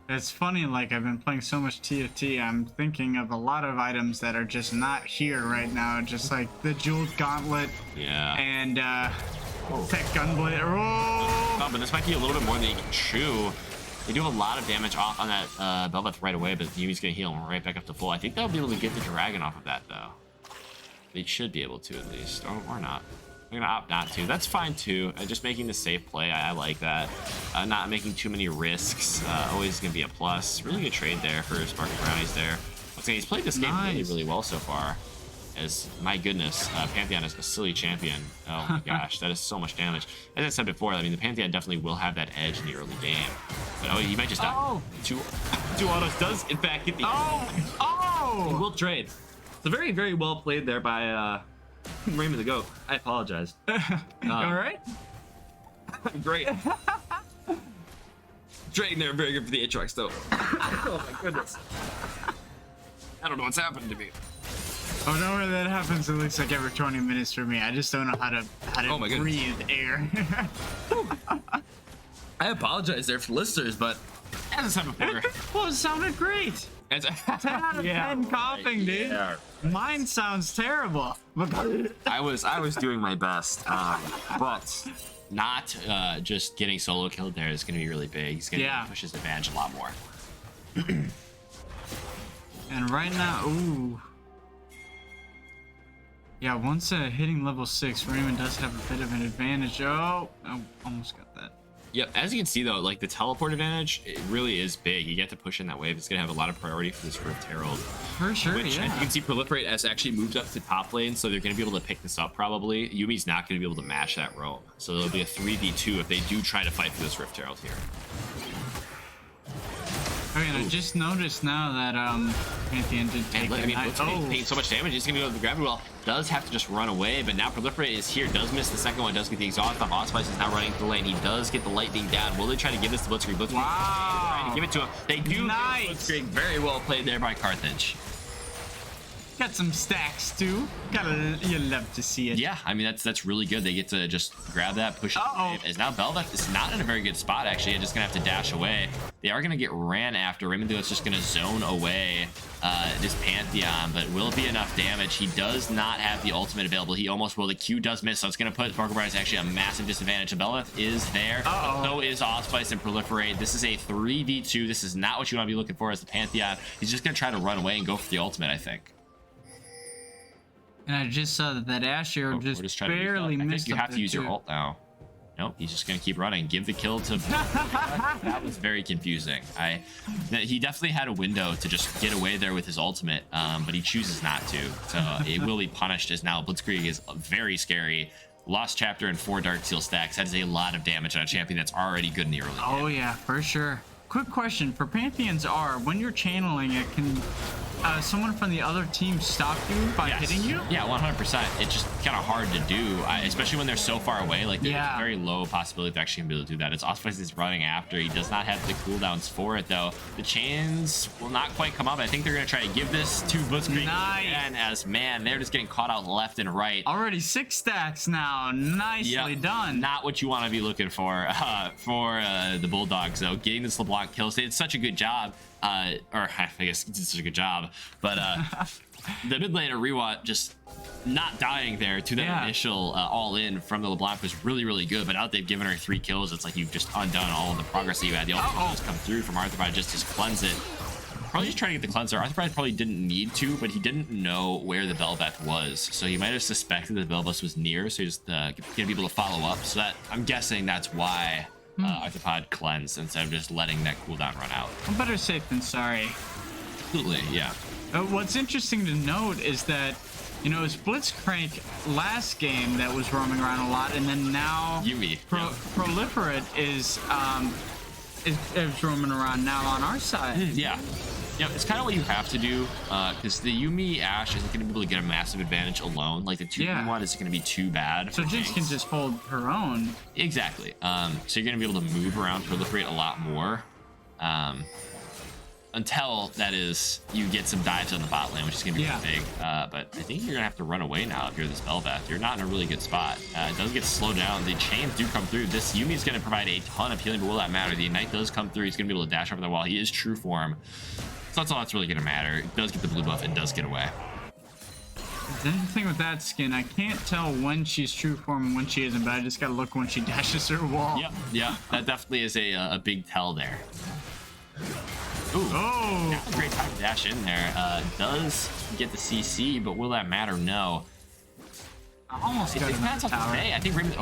It's funny, like I've been playing so much TFT, I'm thinking of a lot of items that are just not here right now, just like the Jeweled Gauntlet and Tech Gunblade.
Oh, but this might be a little bit more than he can chew. They do a lot of damage off on that Bel'Veth right away, but Yumi's gonna heal him right back up to full. I think they'll be able to get the dragon off of that though. They should be able to at least, or not. I'm gonna opt not to. That's fine too. Just making the safe play, I like that. Not making too many risks, always gonna be a plus. Really good trade there for Sparky Brownies there. He's played this game really well so far. As my goodness, Pantheon is a silly champion. Oh my gosh, that is so much damage. As I said before, I mean the Pantheon definitely will have that edge in the early game. But he might just die. Two autos does in fact get the.
He will trade. It's a very well played there by Raymond the Goat. I apologize.
All right.
Great. Trading there very good for the Aatrox though. Oh my goodness.
I don't know what's happening to me.
Oh, don't worry, that happens at least like every 20 minutes for me. I just don't know how to
Oh my goodness.
breathe air.
I apologize there for listeners, but as a type of
Well, it sounded great. 10 out of 10 coughing, dude.
Yeah.
Mine sounds terrible.
I was doing my best, but not just getting solo killed there is going to be really big. He's going to push his advantage a lot more.
And right now, ooh. Yeah, once hitting level 6, Raymond does have a bit of an advantage. Oh, I almost got that.
Yep, as you can see though, like the teleport advantage, it really is big. You get to push in that wave. It's gonna have a lot of priority for this Rift Herald.
For sure,
Which,
yeah.
as you can see, Proliferate has actually moved up to top lane, so they're gonna be able to pick this up probably. Yumi's not gonna be able to match that roam. So it'll be a 3v2 if they do try to fight for this Rift Herald here.
Okay, and I just noticed now that Pantheon did take
And look, I mean,
a
taking so much damage, he's gonna go to the gravity well. Does have to just run away, but now Proliferate is here. Does miss the second one. Does get the exhaust off. Allspice is now running through the lane. He does get the lightning down. Will they try to give this to Blitzkrieg? Blitzkrieg trying to give it to him. They do.
Nice.
Blitzkrieg, very well played there by Carthage.
Got some stacks too. You love to see it.
Yeah, I mean that's really good. They get to just grab that, push it. As now Belveth is not in a very good spot actually. They're just gonna have to dash away. They are gonna get ran after. Raymond is just gonna zone away this Pantheon, but will it be enough damage? He does not have the ultimate available. He almost will. The Q does miss, so it's gonna put Barkerbrides actually a massive disadvantage. Belveth is there. So is Allspice and Proliferate. This is a 3v2. This is not what you want to be looking for as the Pantheon. He's just gonna try to run away and go for the ultimate, I think.
And I just saw that Ash arrow just barely missed.
I think you have to use your ult now. Nope, he's just gonna keep running. Give the kill to. That was very confusing. He definitely had a window to just get away there with his ultimate, but he chooses not to. So it will be punished as now Blitzkrieg is very scary. Lost chapter and 4 Dark Seal stacks. That is a lot of damage on a champion that's already good in the early game.
Oh yeah, for sure. Quick question for Pantheons are when you're channeling it, can someone from the other team stop you by hitting you?
Yeah, 100%. It's just kind of hard to do, especially when they're so far away. Like there's a very low possibility of actually being able to do that. It's Allspice is running after. He does not have the cooldowns for it though. The chains will not quite come up. I think they're gonna try to give this to Blitzkrieg.
Nice.
And as man, they're just getting caught out left and right.
Already 6 stacks now. Nicely done.
Not what you want to be looking for the Bulldogs though. Getting this LeBlanc kills. They did such a good job. Or I guess it's such a good job, but the mid laner Rewat just not dying there to that initial all-in from the LeBlanc was really good. But now that they've given her 3 kills, it's like you've just undone all of the progress that you had. The ultimate just come through from Arthur just cleanse it. Probably just trying to get the cleanser. Arthur probably didn't need to, but he didn't know where the Belveth was, so he might have suspected that the Belveth was near, so he's just gonna be able to follow up. So that I'm guessing that's why Arthropod cleansed instead of just letting that cooldown run out.
I'm better safe than sorry.
Absolutely, yeah.
What's interesting to note is that, you know, it's Blitzcrank last game that was roaming around a lot, and then now
Yumi.
Proliferate is roaming around now on our side.
Yeah. Yeah, it's kind of what you have to do, because the Yumi Ashe isn't going to be able to get a massive advantage alone. Like, the 2v1 isn't going to be too bad.
So Jinx can just hold her own.
Exactly. So you're going to be able to move around, proliferate a lot more. Until, that is, you get some dives on the bot lane, which is going to be really big. But I think you're going to have to run away now if you're this Belveth. You're not in a really good spot. It does get slowed down. The chains do come through. This Yumi is going to provide a ton of healing, but will that matter? The Ignite does come through. He's going to be able to dash over the wall. He is true form. So that's all that's really going to matter. It does get the blue buff and does get away.
The thing with that skin, I can't tell when she's true form and when she isn't, but I just got to look when she dashes her wall.
Yep, yeah. That definitely is a big tell there. Ooh, that's a great time to dash in there. Does get the CC, but will that matter? No.
I almost got
that's
a tower.
I think Raymond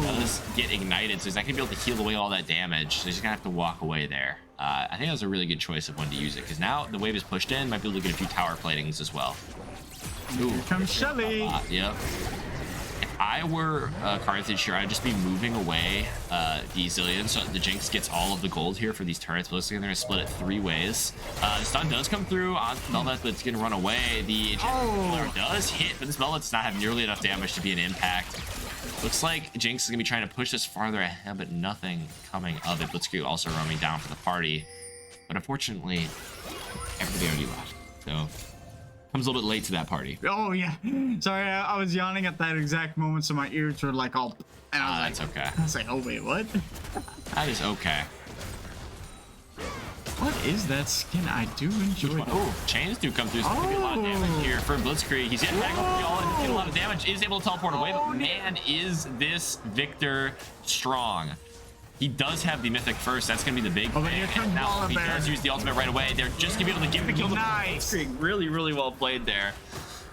does get ignited, so he's not gonna be able to heal away all that damage. So he's gonna have to walk away there. I think that was a really good choice of when to use it, because now the wave is pushed in, might be able to get a few tower platings as well.
Ooh, here comes Shelly.
Yep. If I were Carthage here, I'd just be moving away the Zillion, so the Jinx gets all of the gold here for these turrets. But looks like they're gonna split it 3 ways. The stun does come through on Belveth, but it's gonna run away. The does hit, but this Belveth does not have nearly enough damage to be an impact. Looks like Jinx is gonna be trying to push this farther ahead, but nothing coming of it. Blitzkrieg also roaming down for the party, but unfortunately, everybody already left. So comes a little bit late to that party.
Oh yeah. Sorry, I was yawning at that exact moment, so my ears were like all. And I was like,
that's okay.
I was like, oh wait, what?
That is okay.
What is that skin? I do enjoy it.
Oh, chains do come through. So a lot of damage here for Blitzkrieg. He's getting back up the all and a lot of damage. Is able to teleport away, but man, is this Victor strong. He does have the mythic first. That's going to be the big thing. And now he does use the ultimate right away. They're just going to be able to give the kill to Blitzkrieg. Really, really well played there.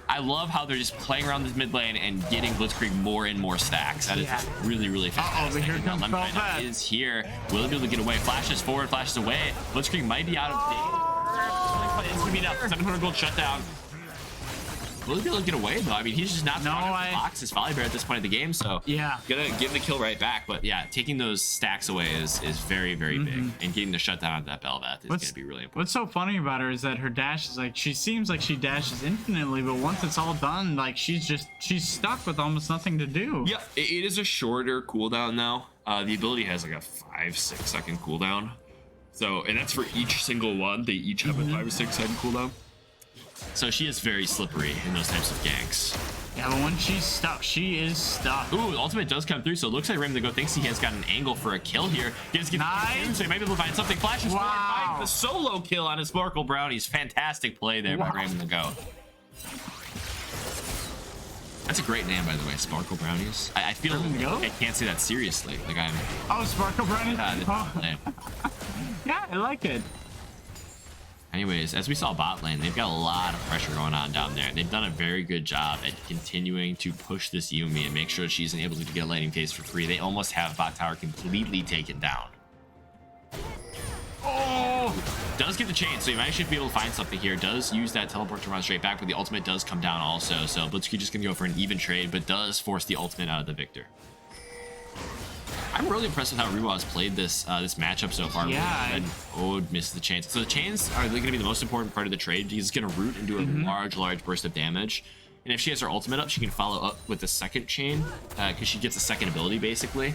I love how they're just playing around this mid lane and getting Blitzkrieg more and more stacks. That is just really, really fantastic.
Here comes
Lemon is here. Will he be able to get away? Flashes forward, flashes away. Blitzkrieg might be out of danger. It's going to be enough. 700 gold shutdown. Will he be able to get away though? I mean, he's just not strong enough to box his Firebird at this point of the game, so
yeah,
gonna give the kill right back. But yeah, taking those stacks away is very, very big, and getting the shutdown on that Bel'Veth is gonna be really important.
What's so funny about her is that her dash is like, she seems like she dashes infinitely, but once it's all done, like she's stuck with almost nothing to do.
Yeah, it is a shorter cooldown now. The ability has like a 5-6 second cooldown, so and that's for each single one. They each have a 5 or 6 second cooldown. So she is very slippery in those types of ganks.
Yeah, but when she's stuck, she is stuck.
Ooh, ultimate does come through, so it looks like Raymond the Go thinks he has got an angle for a kill here.
Nice.
So he might be able to find something. Flashes forward, finds the solo kill on his Sparkle Brownies. Fantastic play there by Raymond the Go. That's a great name, by the way, Sparkle Brownies. I feel I can't say that seriously. Like I'm.
Oh, Sparkle Brownies. Yeah, I like it.
Anyways, as we saw bot lane, they've got a lot of pressure going on down there. They've done a very good job at continuing to push this Yuumi and make sure she's able to get a lightning phase for free. They almost have bot tower completely taken down. Oh! Does get the chain, so you might should be able to find something here. Does use that teleport to run straight back, but the ultimate does come down also. So Blitzkrieg just gonna go for an even trade, but does force the ultimate out of the victor. I'm really impressed with how Rewa has played this this matchup so far.
Yeah.
Oh, missed the chains. So the chains are going to be the most important part of the trade. He's going to root and do a large burst of damage. And if she has her ultimate up, she can follow up with the second chain because she gets a second ability basically.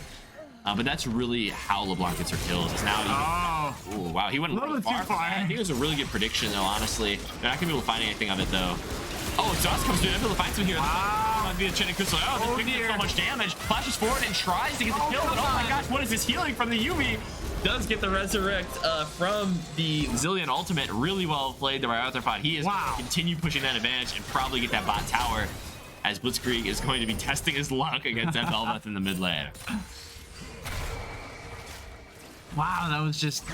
But that's really how LeBlanc gets her kills. Is now he, oh wow, he went a little far. He was a really good prediction though. Honestly, they're not going to be able to find anything of it though. Oh, Exhaust comes through. They're able to find some here. Might be a chain of crystal. Oh, this thing does so much damage. Flashes forward and tries to get the kill, but oh my gosh, what is this healing from the Yuumi? Does get the resurrect from the Zillion ultimate. Really well played there by Arthropod. He is going to continue pushing that advantage and probably get that bot tower as Blitzkrieg is going to be testing his luck against that Bel'Veth in the mid lane.
Wow, that was just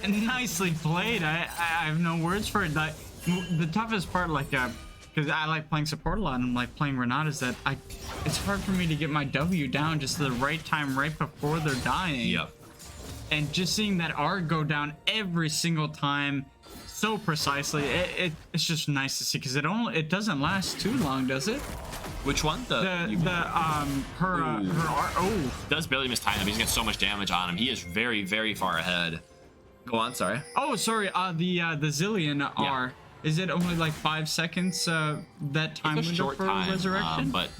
nicely played. I have no words for it. The toughest part, like, because I like playing support a lot and like playing Renata, is that it's hard for me to get my W down just at the right time, right before they're dying.
Yep.
And just seeing that R go down every single time so precisely, it's just nice to see, because it doesn't last too long, does it?
Which one?
Her R. Oh,
does barely miss time him. He's got so much damage on him. He is very, very far ahead. Go on, sorry.
Oh, sorry. The Zillion R. Is it only like 5 seconds? That time window for resurrection?
But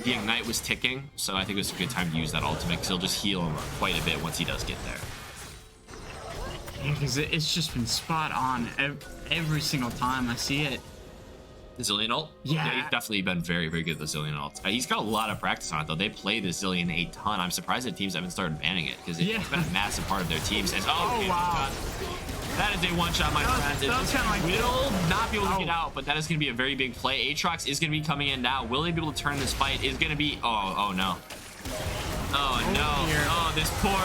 the ignite was ticking, so I think it was a good time to use that ultimate, because he'll just heal him quite a bit once he does get there.
Yeah, because it's just been spot on every single time I see it.
The Zillion ult?
Yeah.
He's definitely been very, very good at the Zillion ult. He's got a lot of practice on it, though. They play the Zillion a ton. I'm surprised that teams haven't started banning it, because it's been a massive part of their teams.
Wow.
That is a one-shot, my friends. It will not be able to get out, but that is going to be a very big play. Aatrox is going to be coming in now. Will they be able to turn this fight? Is going to be... Oh, no. Oh, no. Oh, this poor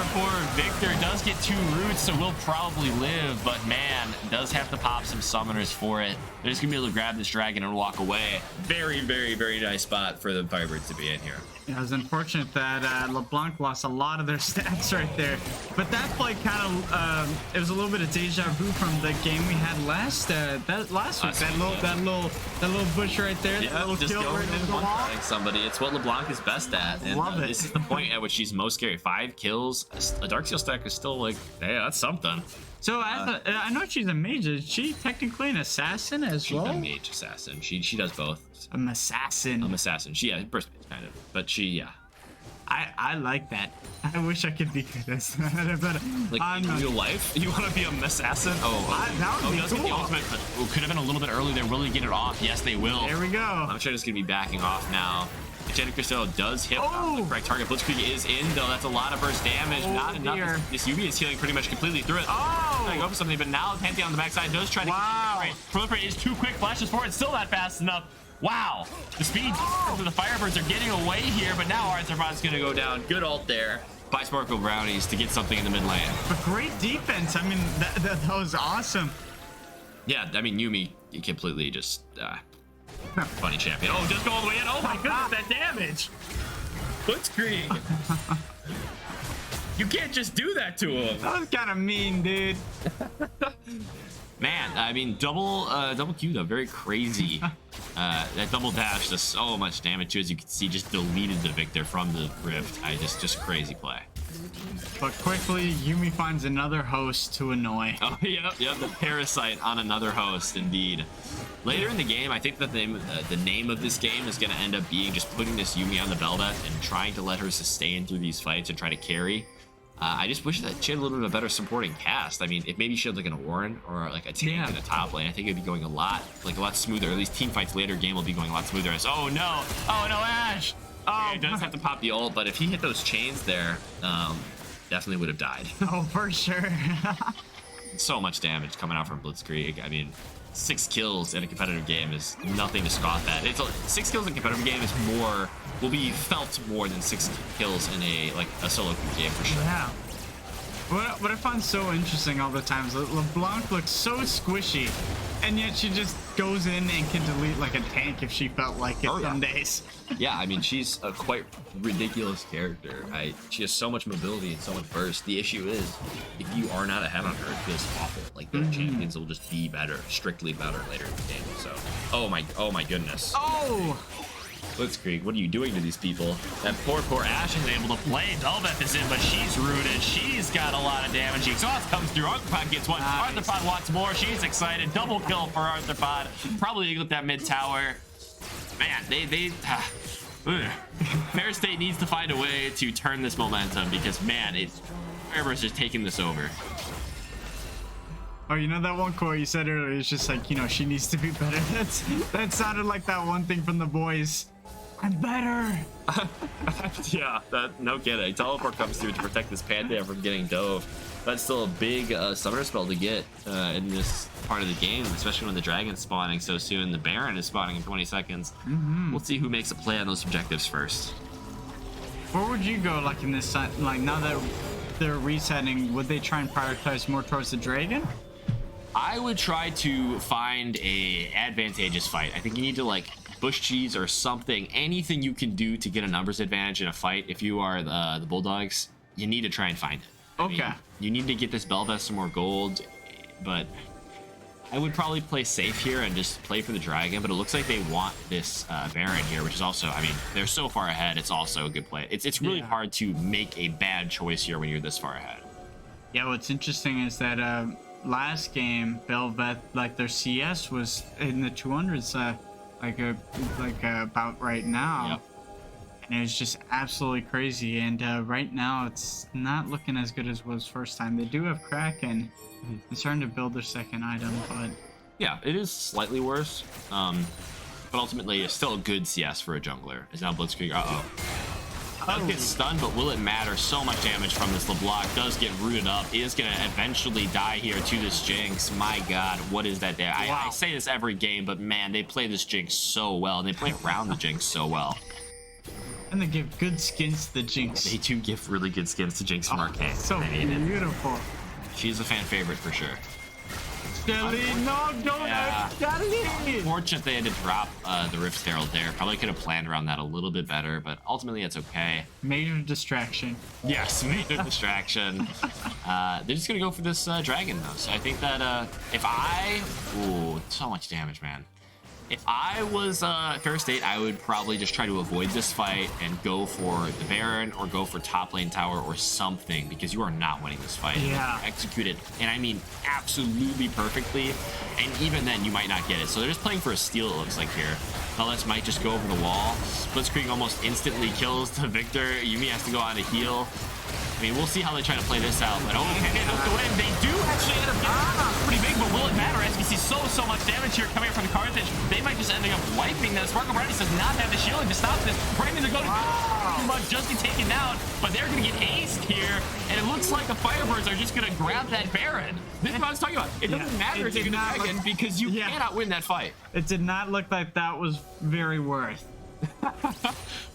Victor does get 2 roots, so will probably live, but man, does have to pop some summoners for it. They're just going to be able to grab this dragon and walk away. Very, very, very nice spot for the Firebirds to be in here.
Yeah, it was unfortunate that LeBlanc lost a lot of their stats right there. But that play kind of, it was a little bit of deja vu from the game we had last week. That little bush right there.
Yeah,
little
just
kill
going
right
in
the wall.
somebody. It's what LeBlanc is best at. And,
Love it.
This is the point at which she's most scary. 5 kills. A Darksteel stack is still like, hey, that's something.
So I know she's a mage. Is she technically an assassin as well?
She's a mage assassin. She does both.
An assassin.
Assassin. She, burst mage, kind of. But she,
I like that. I wish I could be good as that, but
Like
I'm
in
not.
real life.
You want to be a assassin?
That would be
does get the
cool.
ultimate, but could have been a little bit early there. Will they get it off? Yes, they will.
There we go.
I'm sure it's going to be backing off now. Enchanted Crystal does hit the correct target. Blitzkrieg is in, though. That's a lot of burst damage. Not enough.
Dear.
This Yubi is healing pretty much completely through it. Trying to go for something, but now Pantheon on the backside does try to proliferate. Is too quick. Flashes forward. Still not fast enough. Wow. The speed of the Firebirds are getting away here, but now Arthropod's going to go down. Good ult there by Sparkle Brownies to get something in the mid lane.
But great defense. I mean, that was awesome.
Yeah, I mean, Yumi completely just funny champion. Oh, just go all the way in. Oh my goodness, that damage. Blitzkrieg. You can't just do that to him.
That was kind of mean, dude.
Man, I mean, double Q though, very crazy. That double dash does so much damage too, as you can see, just deleted the Victor from the Rift. Just crazy play.
But quickly, Yumi finds another host to annoy.
Oh, yep, the parasite on another host, indeed. Later in the game, I think that the name of this game is going to end up being just putting this Yumi on the Bel'Veth and trying to let her sustain through these fights and try to carry. I just wish that she had a little bit of a better supporting cast. I mean, if maybe she had like an Warren or like a tank in the top lane, I think it'd be going a lot smoother. At least team fights later game will be going a lot smoother. Oh no, Ash! Oh, he does have to pop the ult, but if he hit those chains there, definitely would have died.
Oh, for sure.
So much damage coming out from Blitzkrieg. I mean, 6 kills in a competitive game is nothing to scoff at. 6 kills in a competitive game will be felt more than 6 kills in a solo game for sure.
Yeah. What I find so interesting all the time is that LeBlanc looks so squishy, and yet she just goes in and can delete like a tank if she felt like it some days.
Yeah, I mean, she's a quite ridiculous character. She has so much mobility and so much burst. The issue is, if you are not ahead on her, it feels awful. Like, the champions will just be better, strictly better later in the game. So, oh my goodness.
Oh!
Blitzkrieg, what are you doing to these people? That poor Ash isn't able to play. Bel'Veth is in, but she's rooted. She's got a lot of damage. The exhaust comes through. Arthropod gets one. Nice. Arthropod wants more. She's excited. Double kill for Arthropod. Probably get that mid tower. Man, Fair State needs to find a way to turn this momentum because, man, Firebirds just taking this over.
Oh, you know that one quote you said earlier? It's just like, she needs to be better. That sounded like that one thing from The Boys. I'm better.
Yeah, no kidding. Teleport comes through to protect this Pantheon from getting dove. That's still a big summoner spell to get in this part of the game, especially when the Dragon's spawning so soon. The Baron is spawning in 20 seconds. We'll see who makes a play on those objectives first.
Where would you go, like, in this, like, now that they're resetting, would they try and prioritize more towards the Dragon?
I would try to find a advantageous fight. I think you need to, like, bush cheese or something, anything you can do to get a numbers advantage in a fight. If you are the Bulldogs, you need to try and find it. I mean, you need to get this Bel'Veth some more gold, but I would probably play safe here and just play for the Dragon, but it looks like they want this Baron here, which is also, I mean, they're so far ahead, it's also a good play. It's really hard to make a bad choice here when you're this far ahead.
Yeah, what's interesting is that last game, Bel'Veth, like, their CS was in the 200s, about right now.
Yep.
And it was just absolutely crazy. And right now, it's not looking as good as it was first time. They do have Kraken. They're starting to build their second item, but
yeah, it is slightly worse. But ultimately, it's still a good CS for a jungler. It's now Blitzkrieg. Does get stunned, but will it matter? So much damage from this LeBlanc. Does get rooted up. Is going to eventually die here to this Jinx. My God, what is that there? I say this every game, but man, they play this Jinx so well, and they play around the Jinx so well.
And they give good skins to the Jinx.
They do give really good skins to Jinx from Arcane.
So beautiful.
She's a fan favorite for sure.
Shelly, no, don't Shelly!
Fortunate they had to drop the Rift Herald there. Probably could have planned around that a little bit better, but ultimately it's okay.
Major distraction.
Yes, major distraction. They're just gonna go for this Dragon though. So I think that Ooh, so much damage, man. If I was Ferris State, I would probably just try to avoid this fight and go for the Baron or go for top lane tower or something, because you are not winning this fight.
Yeah.
Execute it, and I mean absolutely perfectly, and even then you might not get it. So they're just playing for a steal, it looks like here. Bellis might just go over the wall. Blitzkrieg almost instantly kills the Victor. Yumi has to go on a heal. I mean, we'll see how they try to play this out, but okay, they do actually end up getting pretty big, but will it matter as we see so much damage here coming from the Carthage? They might just end up wiping this. Marco Brady does not have the shielding to stop this. Brandon, they're going to too much just be taken down, but they're going to get aced here, and it looks like the Firebirds are just going to grab that Baron. This is what I was talking about. It doesn't matter if you're going to dragon because you cannot win that fight.
It did not look like that was very worth.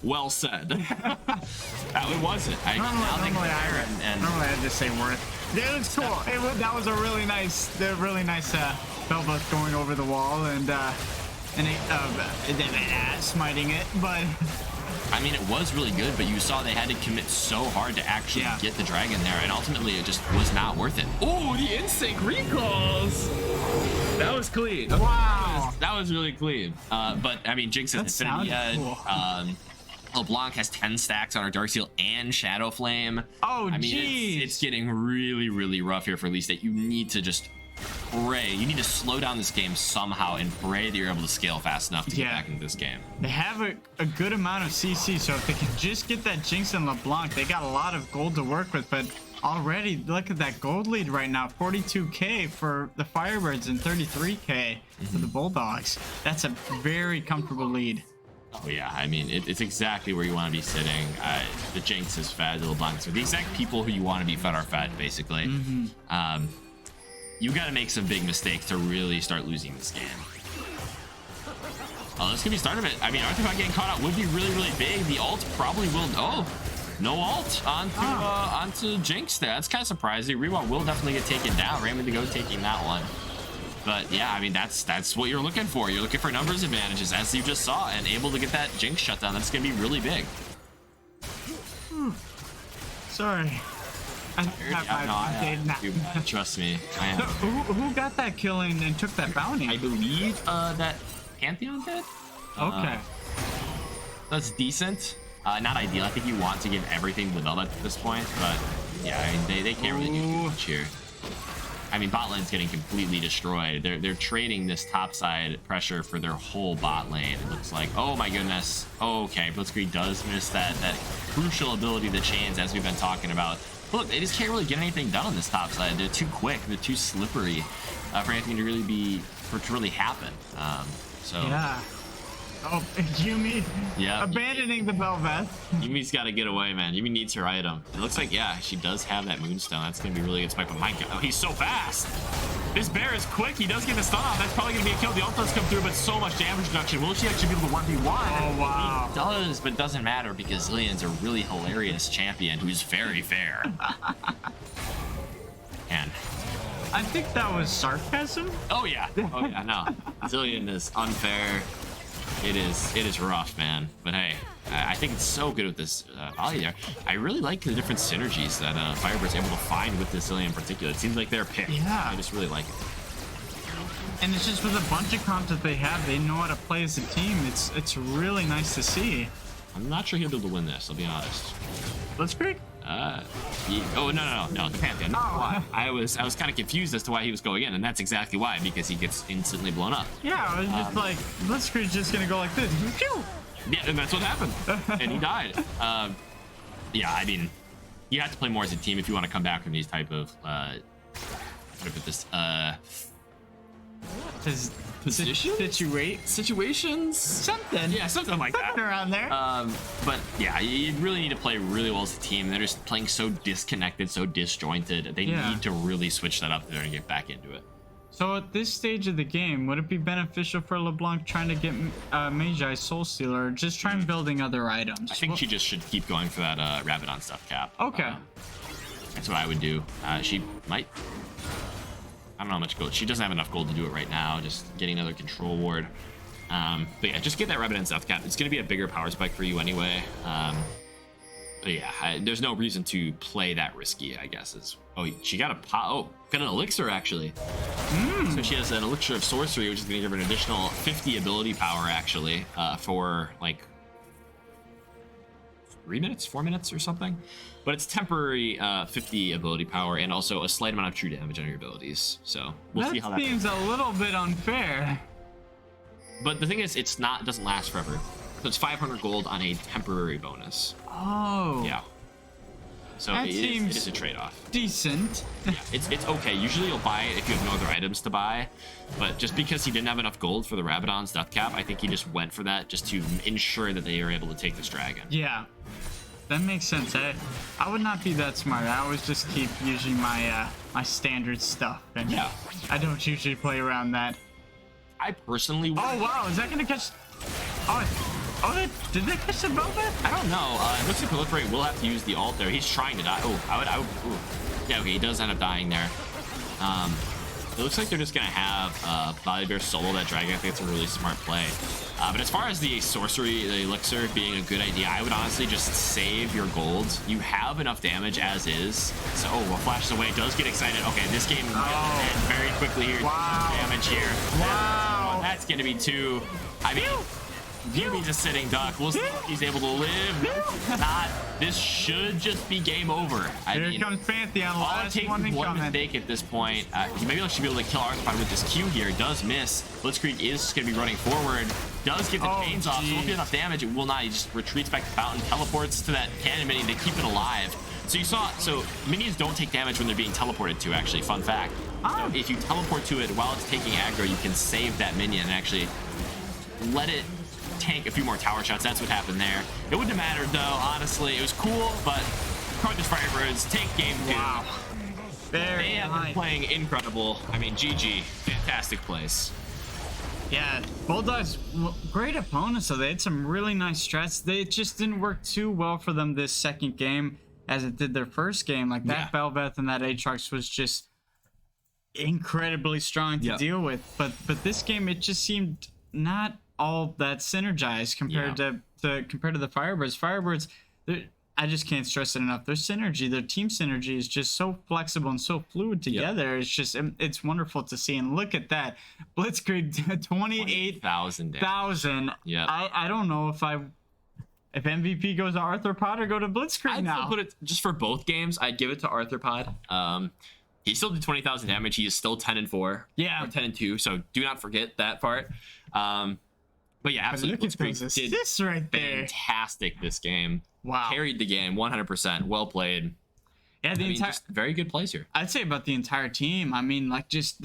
Well said. It wasn't.
Normally I just say worth. Yeah, it's cool. That was a really nice Belva going over the wall and smiting it, but
I mean, it was really good, but you saw they had to commit so hard to actually get the dragon there, and ultimately it just was not worth it. Oh, the instinct recalls! That was clean.
Wow.
That was really clean. But, I mean, Jinx has Infinity Edge.
Cool.
LeBlanc has 10 stacks on her Darksteel and Shadow Flame.
Oh,
I mean, it's getting really, really rough here for Elite State. You need to just pray. You need to slow down this game somehow and pray that you're able to scale fast enough to get back into this game.
They have a good amount of CC, so if they can just get that Jinx and LeBlanc, they got a lot of gold to work with, but already look at that gold lead right now, 42k for the Firebirds and 33k for the Bulldogs. That's a very comfortable lead.
Oh yeah, I mean, it's exactly where you want to be sitting. The Jinx is fed, the LeBlanc, so the exact people who you want to be fed are fed, basically. You got to make some big mistakes to really start losing this game. Oh, this could be the start of it. I mean, Artifact getting caught out would be really, really big. The ult probably will. Oh, no ult onto Jinx there. That's kind of surprising. Rewan will definitely get taken down. Raymond to go taking that one. But yeah, I mean, that's what you're looking for. You're looking for numbers advantages, as you just saw, and able to get that Jinx shutdown. That's going to be really big.
Sorry.
Trust me. I am.
So, who got that kill and took that bounty?
I believe that Pantheon did.
Okay.
That's decent. Not ideal. I think you want to give everything to Velvet at this point, but yeah, I mean, they can't really do too much here. I mean, bot lane's getting completely destroyed. They're trading this top side pressure for their whole bot lane. It looks like, oh my goodness. Okay, Blitzkrieg does miss that crucial ability to chains, as we've been talking about. But look, they just can't really get anything done on this top side. They're too quick. They're too slippery for anything to really happen. So
yeah. Oh, Yumi.
Yeah.
Abandoning the Belveth.
Yumi's got to get away, man. Yumi needs her item. It looks like, yeah, she does have that Moonstone. That's going to be really good spike. But my God, oh, he's so fast. This bear is quick. He does get the stun off. That's probably going to be a kill. The ult does come through, but so much damage reduction. Will she actually be able to 1v1?
Oh, wow.
He does, but it doesn't matter because Zillion's a really hilarious champion who's very fair. And
I think that was sarcasm.
oh yeah, no. Zillion is unfair. It is rough, man. But hey, I think it's so good with this volley there. I really like the different synergies that Firebirds able to find with this Zillion in particular. It seems like they're picked.
Yeah.
I just really like it.
And it's just with a bunch of comps that they have, they know how to play as a team. It's really nice to see.
I'm not sure he'll be able to win this, I'll be honest.
Blitzkrieg?
Oh no, the Pantheon. Why? I was kind of confused as to why he was going in, and that's exactly why, because he gets instantly blown up.
Yeah, I was just like, Blitzkrieg's just gonna go like this. Pew!
Yeah, and that's what happened. And he died. Yeah, I mean, you have to play more as a team if you want to come back from these type of situations,
something.
Yeah, something like that
around there.
But yeah, you really need to play really well as a team. They're just playing so disconnected, so disjointed. They need to really switch that up if they're gonna get back into it.
So at this stage of the game, would it be beneficial for LeBlanc trying to get Magi Soul Stealer, or just try and building other items?
I think she just should keep going for that Rabadon stuff cap.
Okay.
That's what I would do. She might. I don't know how much gold. She doesn't have enough gold to do it right now. Just getting another control ward. But yeah, just get that Rabadon stuff cap. It's going to be a bigger power spike for you anyway. But yeah, there's no reason to play that risky, I guess. Oh, she got a got an elixir, actually. So she has an elixir of sorcery, which is going to give her an additional 50 ability power, actually, for like 3 minutes, 4 minutes or something. But it's temporary 50 ability power and also a slight amount of true damage on your abilities. So we'll see how that
seems a little bit unfair.
But the thing is, it doesn't last forever. So it's 500 gold on a temporary bonus.
Oh.
Yeah. So
That
it
seems
is a trade-off.
Decent.
Yeah, it's okay. Usually you'll buy it if you have no other items to buy. But just because he didn't have enough gold for the Rabadon's death cap, I think he just went for that just to ensure that they are able to take this dragon.
Yeah. That makes sense. I would not be that smart. I always just keep using my my standard stuff. And
Yeah.
I don't usually play around that.
I personally would.
Oh, wow. Is that going to catch... Did they catch the Velvet?
I don't know. It looks like Proliferate will have to use the ult there. He's trying to die. Oh, I would. Ooh. Yeah, okay, he does end up dying there. It looks like they're just gonna have Body Bear solo that dragon. I think it's a really smart play. But as far as the sorcery, the elixir being a good idea, I would honestly just save your gold. You have enough damage as is. So, what flashes away does get excited. Okay, this game will end very quickly here.
Wow.
Damage here.
Wow.
That's gonna be 2. I mean, Yumi's a sitting duck. We'll see if he's able to live. Not. This should just be game over.
Here comes Pantheon.
All it
Last
takes
one
is one
incoming.
mistake at this point. Maybe I should be able to kill Arthropod with this Q here. Does miss. Blitzkrieg is going to be running forward. Does get the chains off. So won't be enough damage. It will not. He just retreats back to Fountain. Teleports to that cannon minion to keep it alive. So you saw. So minions don't take damage when they're being teleported to. Actually, fun fact. So if you teleport to it while it's taking aggro, you can save that minion and actually let it tank a few more tower shots. That's what happened there. It wouldn't have mattered though, honestly. It was cool, but Carthage Firebirds take game 2.
Wow.
They
Very
have been
nice.
playing incredible. I mean, GG. Fantastic plays.
Yeah, Bulldogs, great opponents, so they had some really nice strats. They just didn't work too well for them this second game as it did their first game. Like that Belveth and that Aatrox was just incredibly strong to deal with. But this game, it just seemed not all that synergized compared to the Firebirds. Firebirds, I just can't stress it enough. Their synergy, their team synergy is just so flexible and so fluid together. It's just, it's wonderful to see. And look at that. Blitzkrieg, 28,000.
Yeah.
I don't know if MVP goes to Arthropod or go to Blitzkrieg
I'd
now.
still put it, just for both games, I'd give it to Arthropod. He still did 20,000 damage. He is still 10-4.
Yeah.
Or 10-2. So do not forget that part. But yeah, absolutely.
Look at those assists right there.
Fantastic this game.
Wow.
Carried the game 100%. Well played.
Yeah,
Just very good plays here.
I'd say about the entire team. I mean, like just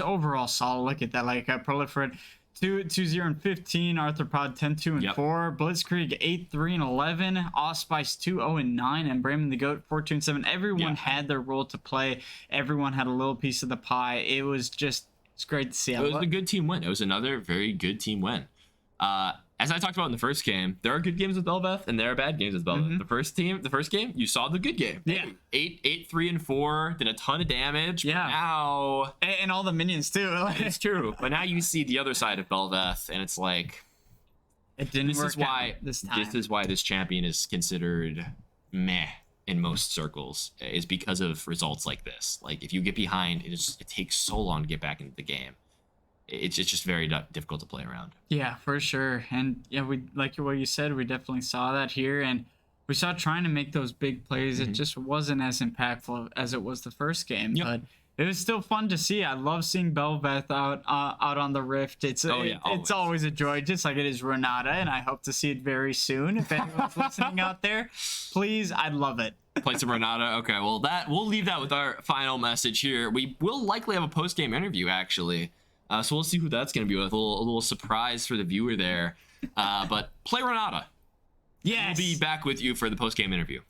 overall solid. Look at that. Like Proliferate 2-0-15, Arthropod 10-2-4, Blitzkrieg 8-3-11, Allspice 2-0-9, and Brayman the Goat 4-2-7. Everyone had their role to play. Everyone had a little piece of the pie. It was great to see.
It was a good team win. It was another very good team win. As I talked about in the first game, there are good games with Belveth and there are bad games with Belveth. The first game, you saw the good game.
Yeah.
8-3-4, did a ton of damage.
Yeah.
But now
And all the minions too.
it's true. But now you see the other side of Belveth, and it's like
It didn't
this
work
is why
out this time.
this is why this champion is considered meh in most circles, is because of results like this. Like if you get behind, it takes so long to get back into the game. It's just very difficult to play around.
Yeah, for sure. And yeah, we like what you said, we definitely saw that here, and we saw trying to make those big plays. It just wasn't as impactful as it was the first game, but it was still fun to see. I love seeing Belveth out on the Rift. It's always a joy, just like it is Renata, and I hope to see it very soon. If anyone's listening out there, please, I'd love it.
Play some Renata. Okay, well we'll leave that with our final message here. We will likely have a post-game interview actually. So we'll see who that's going to be with. A little surprise for the viewer there. But play Renata.
Yes.
We'll be back with you for the post-game interview.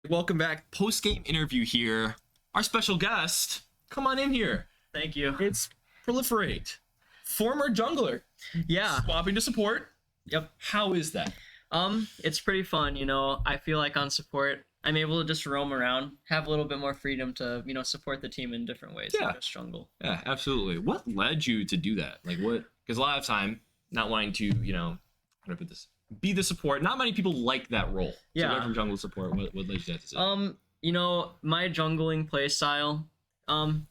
Welcome back. Post-game interview here. Our special guest, come on in here.
Thank you.
It's Proliferate, former jungler,
Yeah.
swapping to support.
Yep.
How is that?
It's pretty fun, you know. I feel like on support, I'm able to just roam around, have a little bit more freedom to, you know, support the team in different ways
Yeah.
than just jungle.
Yeah, absolutely. What led you to do that? Like what? Because a lot of time, not wanting to, you know, how do I put this? Be the support. Not many people like that role.
Yeah.
So going from jungle to support, what led you to that decision?
You know, my jungling play style,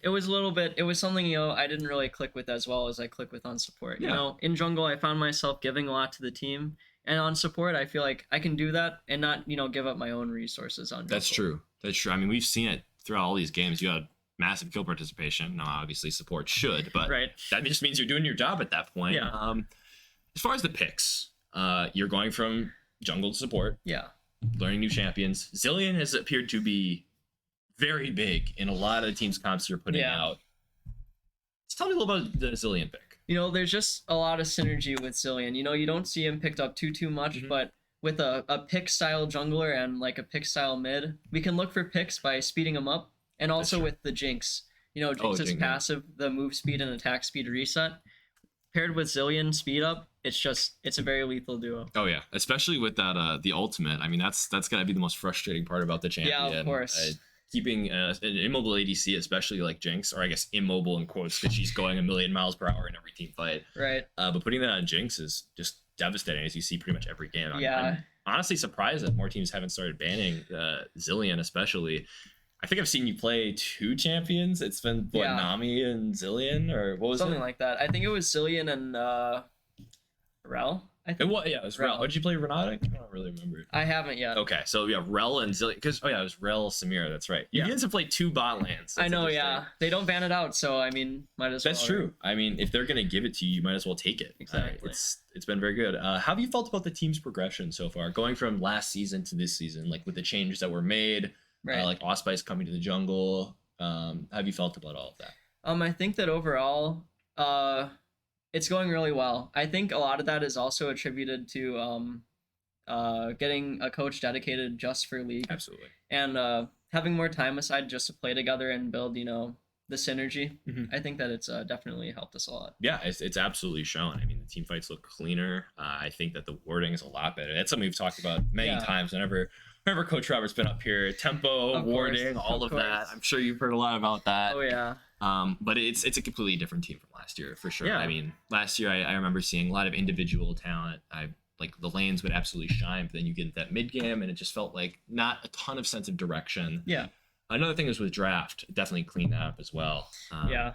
it was a little bit, it was something, you know, I didn't really click with as well as I click with on support.
Yeah.
You know, in jungle, I found myself giving a lot to the team. And on support, I feel like I can do that and not, you know, give up my own resources on jungle.
That's true. That's true. I mean, we've seen it throughout all these games. You had massive kill participation. Now, obviously, support should, but
Right.
that just means you're doing your job at that point.
Yeah.
As far as the picks, you're going from jungle to support,
Yeah.
learning new champions. Zillion has appeared to be very big in a lot of the team's comps you're putting
Yeah.
out. Just tell me a little about the Zillion pick.
You know, there's just a lot of synergy with Zillion. You know, you don't see him picked up too much,
Mhm.
but with a pick style jungler and like a pick style mid, we can look for picks by speeding them up, and also
true.
with the Jinx. You know, Jinx is
Jinx, yeah.
passive, the move speed and attack speed reset. Paired with Zillion speed up, it's a very lethal duo.
Oh yeah, especially with that the ultimate. I mean, that's gotta be the most frustrating part about the champion.
Yeah, of course.
Keeping an immobile ADC, especially like Jinx, or I guess immobile in quotes because she's going a million miles per hour in every team fight.
Right.
But putting that on Jinx is just devastating, as you see pretty much every game.
Yeah.
I'm honestly surprised that more teams haven't started banning Zillion, especially. I think I've seen you play 2 champions. It's been what,
Yeah.
Nami and Zillion, or what was
Something
it?
like that. I think it was Zillion and Rel. I think.
It was Rel. Did you play Renata? I don't really remember.
I haven't yet.
Okay, so yeah, Rel and Zillion. Because it was Rel, Samira. That's right. You
Yeah.
guys have played 2 bot lanes.
I
That's
know,
interesting.
yeah. They don't ban it out, so I mean, might as well.
That's true. I mean, if they're gonna give it to you, you might as well take it.
Exactly.
It's been very good. How have you felt about the team's progression so far, going from last season to this season, like with the changes that were made,
Right.
like Osspice coming to the jungle? How have you felt about all of that?
I think that overall, it's going really well. I think a lot of that is also attributed to getting a coach dedicated just for League
Absolutely.
and having more time aside just to play together and build, you know, the synergy.
Mhm.
I think that it's definitely helped us a lot.
Yeah, it's absolutely shown. I mean, the team fights look cleaner. I think that the wording is a lot better. That's something we've talked about many
Yeah.
times. Whenever Coach Robert's been up here, tempo,
Of course,
wording, all
of
of that.
course.
I'm sure you've heard a lot about that.
Oh yeah.
But it's a completely different team from last year for sure.
Yeah.
I mean, last year I remember seeing a lot of individual talent. Like the lanes would absolutely shine, but then you get into that mid game and it just felt like not a ton of sense of direction.
Yeah.
Another thing is with draft, definitely cleaned that up as well.
Yeah.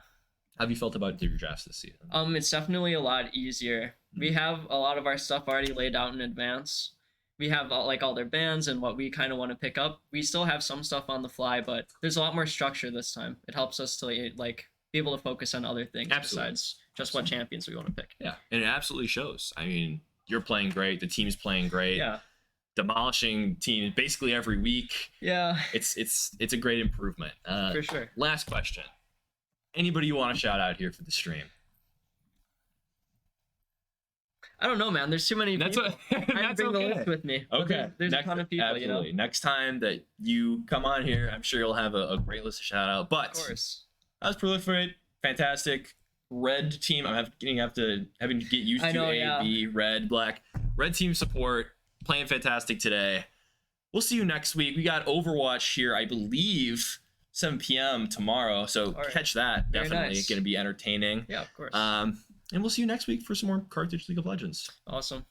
How have you felt about your drafts this season?
It's definitely a lot easier. We have a lot of our stuff already laid out in advance. We have all their bans and what we kind of want to pick up. We still have some stuff on the fly, but there's a lot more structure this time. It helps us to like be able to focus on other things
Absolutely.
besides just what champions we want to pick.
Yeah, and it absolutely shows. I mean, you're playing great. The team's playing great.
Yeah.
Demolishing teams basically every week.
Yeah.
It's a great improvement.
For sure.
Last question. Anybody you want to shout out here for the stream?
I don't know, man. There's too many
That's
people.
what.
I
That's
bring the
okay.
list with me. But
Okay.
There's a ton of people,
absolutely.
you know.
Next time that you come on here, I'm sure you'll have a great list of shout out. But
Of course.
that was Proliferate. Fantastic. Red team. I'm having to get used
I
to
know,
A,
yeah.
B, red, black. Red team support. Playing fantastic today. We'll see you next week. We got Overwatch here, I believe, 7 p.m. tomorrow. So
right.
catch that.
Very
Definitely
nice.
going to be entertaining.
Yeah, of course.
And we'll see you next week for some more Carthage League of Legends.
Awesome.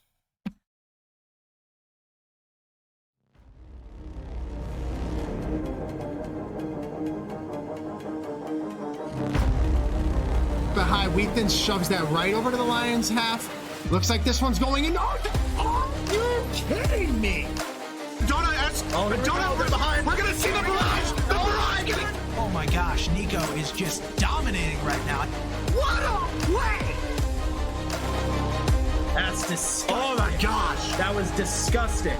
The high Wheathen shoves that right over to the Lions half. Looks like this one's going in. Oh, are you kidding me?
Don't over behind. We're gonna see the barrage. The barrage.
Oh my gosh, Nico is just dominating right now.
What a play!
That's disgusting.
Oh my gosh.
That was disgusting.